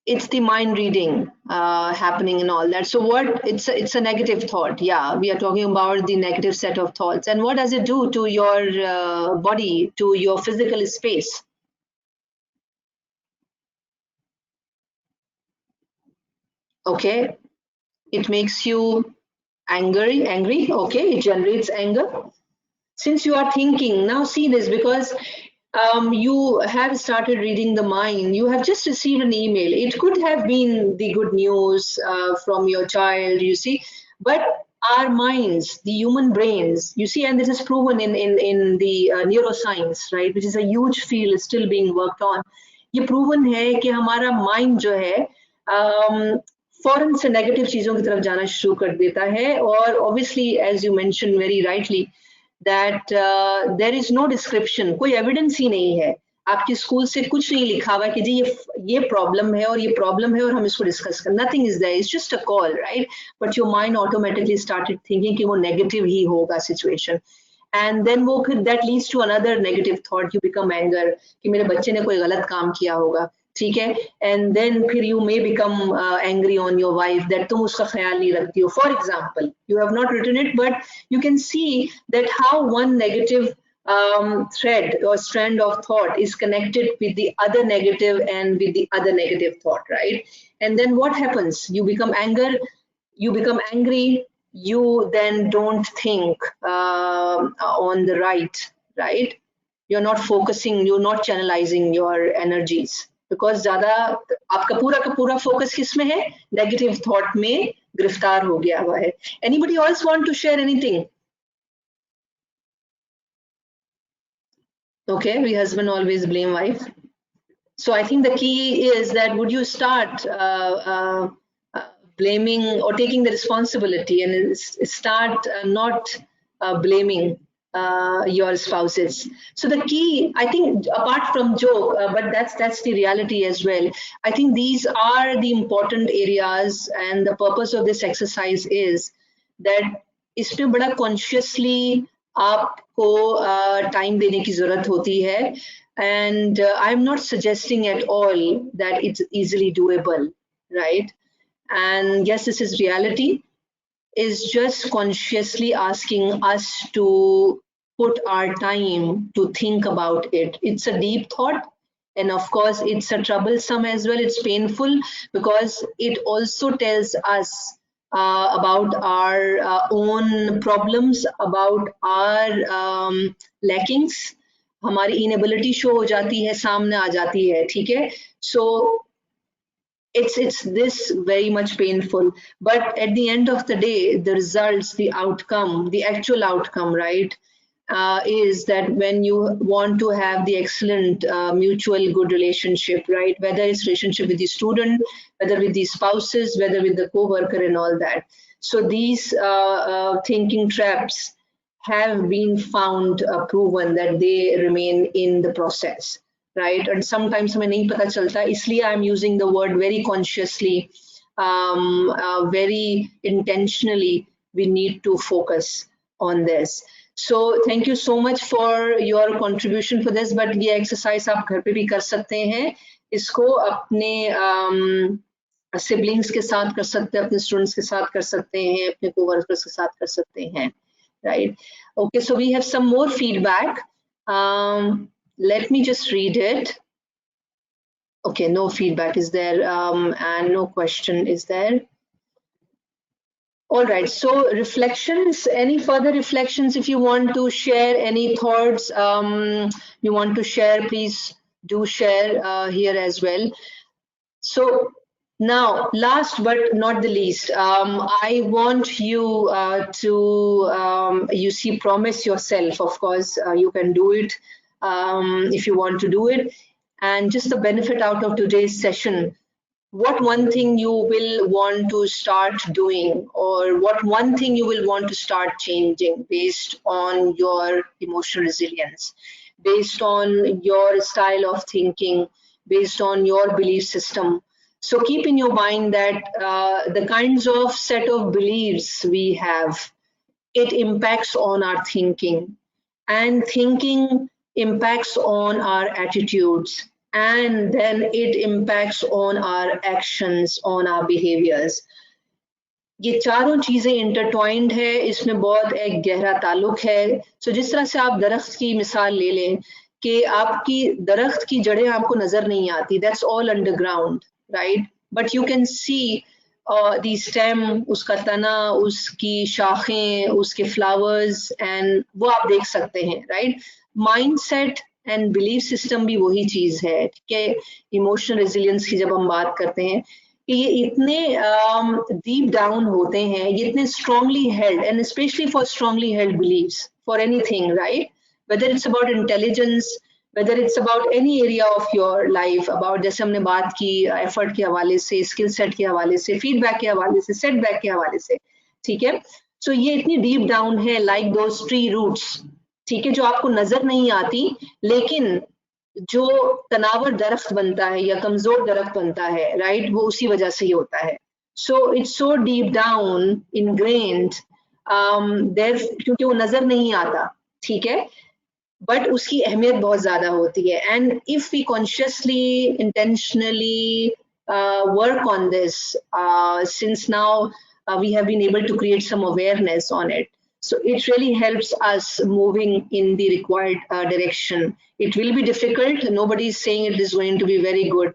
it's the mind reading happening and all that. So what? It's a negative thought. Yeah, we are talking about the negative set of thoughts. And what does it do to your body, to your physical space? Okay, it makes you angry. Okay, it generates anger. Since you are thinking, now see this, because you have started reading the mind. You have just received an email. It could have been the good news from your child, you see, but our minds, the human brains, you see, and this is proven in the neuroscience, right, which is a huge field still being worked on. ये proven है कि हमारा mind जो है फौरन से negative चीजों की तरफ जाना शुरू कर देता है और obviously as you mentioned very rightly that there is no description, कोई evidence ही नहीं है, आपके स्कूल से कुछ नहीं लिखा हुआ कि जी ये प्रॉब्लम है और ये प्रॉब्लम है और हम इसको डिस्कस कर, nothing is there, it's just a call, right? But your mind automatically started thinking कि वो नेगेटिव ही होगा situation, and then वो that leads to another negative thought, you become anger कि मेरे बच्चे ने कोई गलत काम किया होगा, ठीक है, and then फिर you may become angry on your wife that तुम उसका ख्याल नहीं रखती हो, for example. You have not written it, but you can see that how one negative thread or strand of thought is connected with the other negative and with the other negative thought, right? And then what happens? You become angry, you then don't think on the right? You're not focusing, you're not channelizing your energies because ज़्यादा आपका पूरा का पूरा focus किस में है? Negative thought में गिरफ्तार हो गया हुआ है. Anybody else want to share anything? Okay, we husband always blame wife. So I think the key is that would you start blaming or taking the responsibility and start not blaming your spouses. So the key, I think, apart from joke, but that's the reality as well. I think these are the important areas, and the purpose of this exercise is that इसमें बड़ा consciously आपको time देने की ज़रूरत होती है, and I'm not suggesting at all that it's easily doable, right? And yes, this is reality, is just consciously asking us to put our time to think about it. It's a deep thought, and of course it's a troublesome as well, it's painful because it also tells us about our own problems, about our lackings, हमारी inability show हो जाती है, सामने आ जाती है, ठीक है? So it's this very much painful, but at the end of the day, the results, the outcome, the actual outcome, right, is that when you want to have the excellent mutual good relationship, right, whether it's relationship with the student, whether with the spouses, whether with the co-worker and all that. So these thinking traps have been found proven that they remain in the process, right? And sometimes हमें नहीं पता चलता, इसलिए I'm using the word very consciously, very intentionally. We need to focus on this. So thank you so much for your contribution for this. But ये exercise आप घर पे भी कर सकते हैं, इसको अपने siblings के साथ कर सकते हैं, अपने students के साथ कर सकते हैं, अपने co-workers के साथ कर सकते हैं, right? Okay, so we have some more feedback. Let me just read it. Okay, no feedback is there, and no question is there. All right, so reflections, any further reflections? If you want to share any thoughts you want to share, please do share here as well. So now, last but not the least, I want you to, you see, promise yourself, of course, you can do it if you want to do it. And just the benefit out of today's session, what one thing you will want to start doing, or what one thing you will want to start changing based on your emotional resilience, based on your style of thinking, based on your belief system. So keep in your mind that the kinds of set of beliefs we have, it impacts on our thinking, and thinking impacts on our attitudes, and then it impacts on our actions, on our behaviors. ये चारों चीजें intertwined है, इसमें बहुत एक गहरा ताल्लुक है. So जिस तरह से आप दरख्त की मिसाल ले लें कि आपकी दरख्त की जड़ें आपको नजर नहीं आती, that's all underground, right? But you can see the stem, उसका तना, उसकी शाखें, उसके flowers, and वो आप देख सकते हैं, right? Mindset and belief system भी वही चीज है कि इमोशनल रेजिलियंस की जब हम बात करते हैं कि ये इतने डीप डाउन होते हैं, ये इतने strongly held, and specially for strongly held beliefs for anything, right, whether it's about intelligence, whether it's about any area of your life, about जैसे हमने बात की एफर्ट के हवाले से, स्किल सेट के हवाले से, फीडबैक के हवाले से, सेटबैक के हवाले से, ठीक है। सो ये इतनी डीप डाउन है, लाइक दोस ट्री रूट्स, ठीक है, जो आपको नजर नहीं आती, लेकिन जो तनावर दरख्त बनता है या कमजोर दरख्त बनता है, राइट, वो उसी वजह से ही होता है। So it's so deep down ingrained there, क्योंकि वो नजर नहीं आता, ठीक है, बट उसकी अहमियत बहुत ज्यादा होती है। And if we consciously intentionally work on this, since now we have been able to create some awareness on it, so it really helps us moving in the required direction. It will be difficult, nobody is saying it is going to be very good.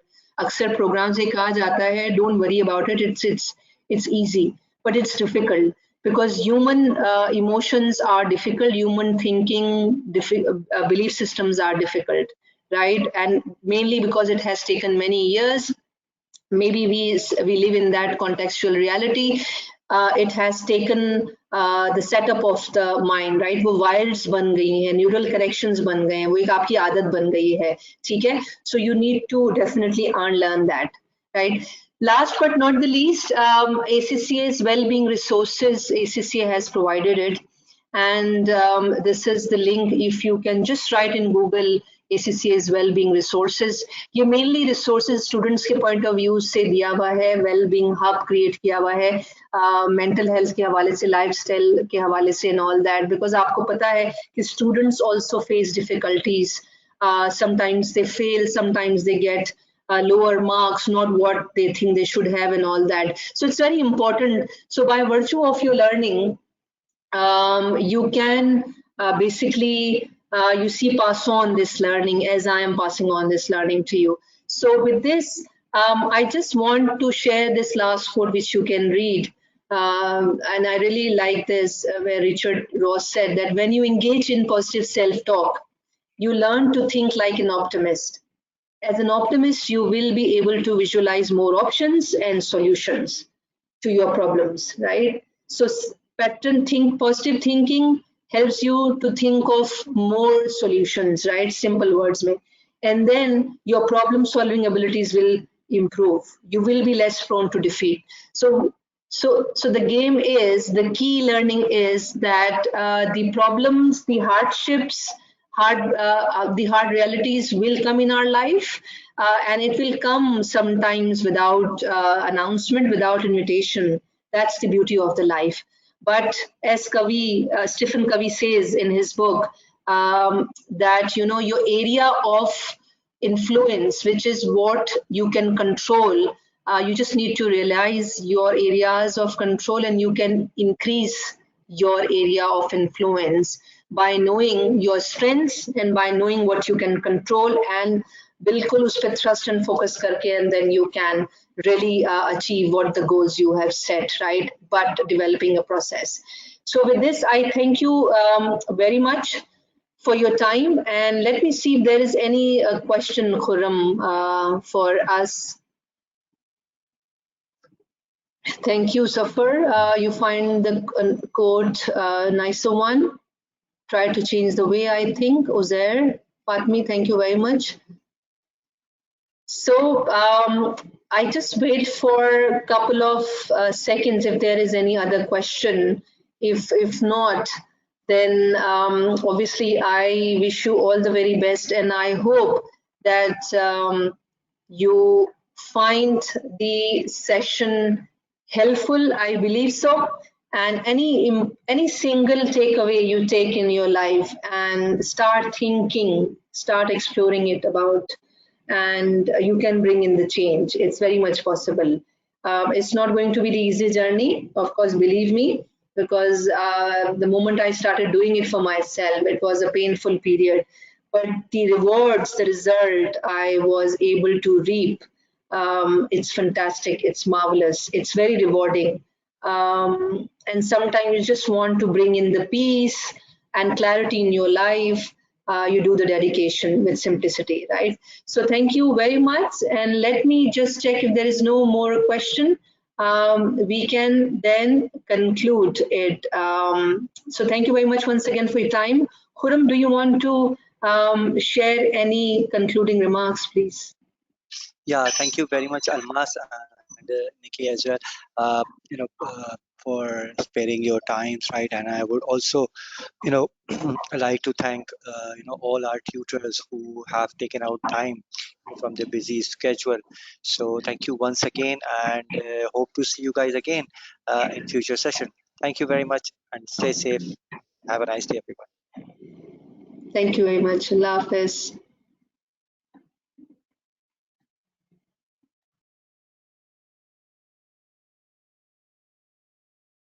अक्सर programme से कहा जाता है don't worry about it, it's easy, but it's difficult because human emotions are difficult, human thinking, belief systems are difficult, right, and mainly because it has taken many years. Maybe we live in that contextual reality. It has taken the setup of the mind, right, वो wires बन गई हैं, neural connections बन गए हैं, वो एक आपकी आदत बन गई है, ठीक है, so you need to definitely unlearn that, right. Last but not the least, ACCA's well-being resources, ACCA has provided it, and this is the link. If you can just write in Google ACCA's well-being resources, ये mainly resources students के point of view से दिया हुआ है, well-being hub create किया हुआ है, mental health के हवाले से, lifestyle के हवाले से and all that, because आपको पता है कि students also face difficulties, sometimes they fail, sometimes they get lower marks, not what they think they should have and all that, so it's very important. So by virtue of your learning, you can basically you see pass on this learning as I am passing on this learning to you. So with this, I just want to share this last quote which you can read, and I really like this, where Richard Ross said that when you engage in positive self-talk, you learn to think like an optimist. As an optimist, you will be able to visualize more options and solutions to your problems, right? So positive thinking helps you to think of more solutions, right? Simple words mein. And then your problem solving abilities will improve. You will be less prone to defeat. So the game is, the key learning is that the problems, the hardships, the hard realities will come in our life, and it will come sometimes without announcement, without invitation. That's the beauty of the life. But as Stephen Covey says in his book, that your area of influence, which is what you can control, you just need to realize your areas of control, and you can increase your area of influence by knowing your strengths and by knowing what you can control, and बिल्कुल उस पर trust and focus करके, and then you can really achieve what the goals you have set, right? But developing a process. So with this, I thank you very much for your time, and let me see if there is any question, Khurram, for us. Thank you, Safar. You find the quote nicer one. Try to change the way I think. Uzair, Fatmi, thank you very much. So I just wait for a couple of seconds if there is any other question. If not, then obviously I wish you all the very best, and I hope that you find the session helpful. I believe so. And any single takeaway you take in your life and start thinking, start exploring it about, and you can bring in the change. It's very much possible. It's not going to be the easy journey, of course, believe me, because the moment I started doing it for myself, it was a painful period. But the rewards, the result I was able to reap, it's fantastic, it's marvelous, it's very rewarding. And sometimes you just want to bring in the peace and clarity in your life. you do the dedication with simplicity, right? So thank you very much. And let me just check if there is no more question. We can then conclude it. So thank you very much once again for your time. Khurram, do you want to share any concluding remarks, please? Yeah, thank you very much, Almas and Nikki as well. For sparing your times, right? And I would also, like to thank, all our tutors who have taken out time from their busy schedule. So thank you once again, and hope to see you guys again in future session. Thank you very much, and stay safe. Have a nice day, everyone. Thank you very much. Allah Hafiz.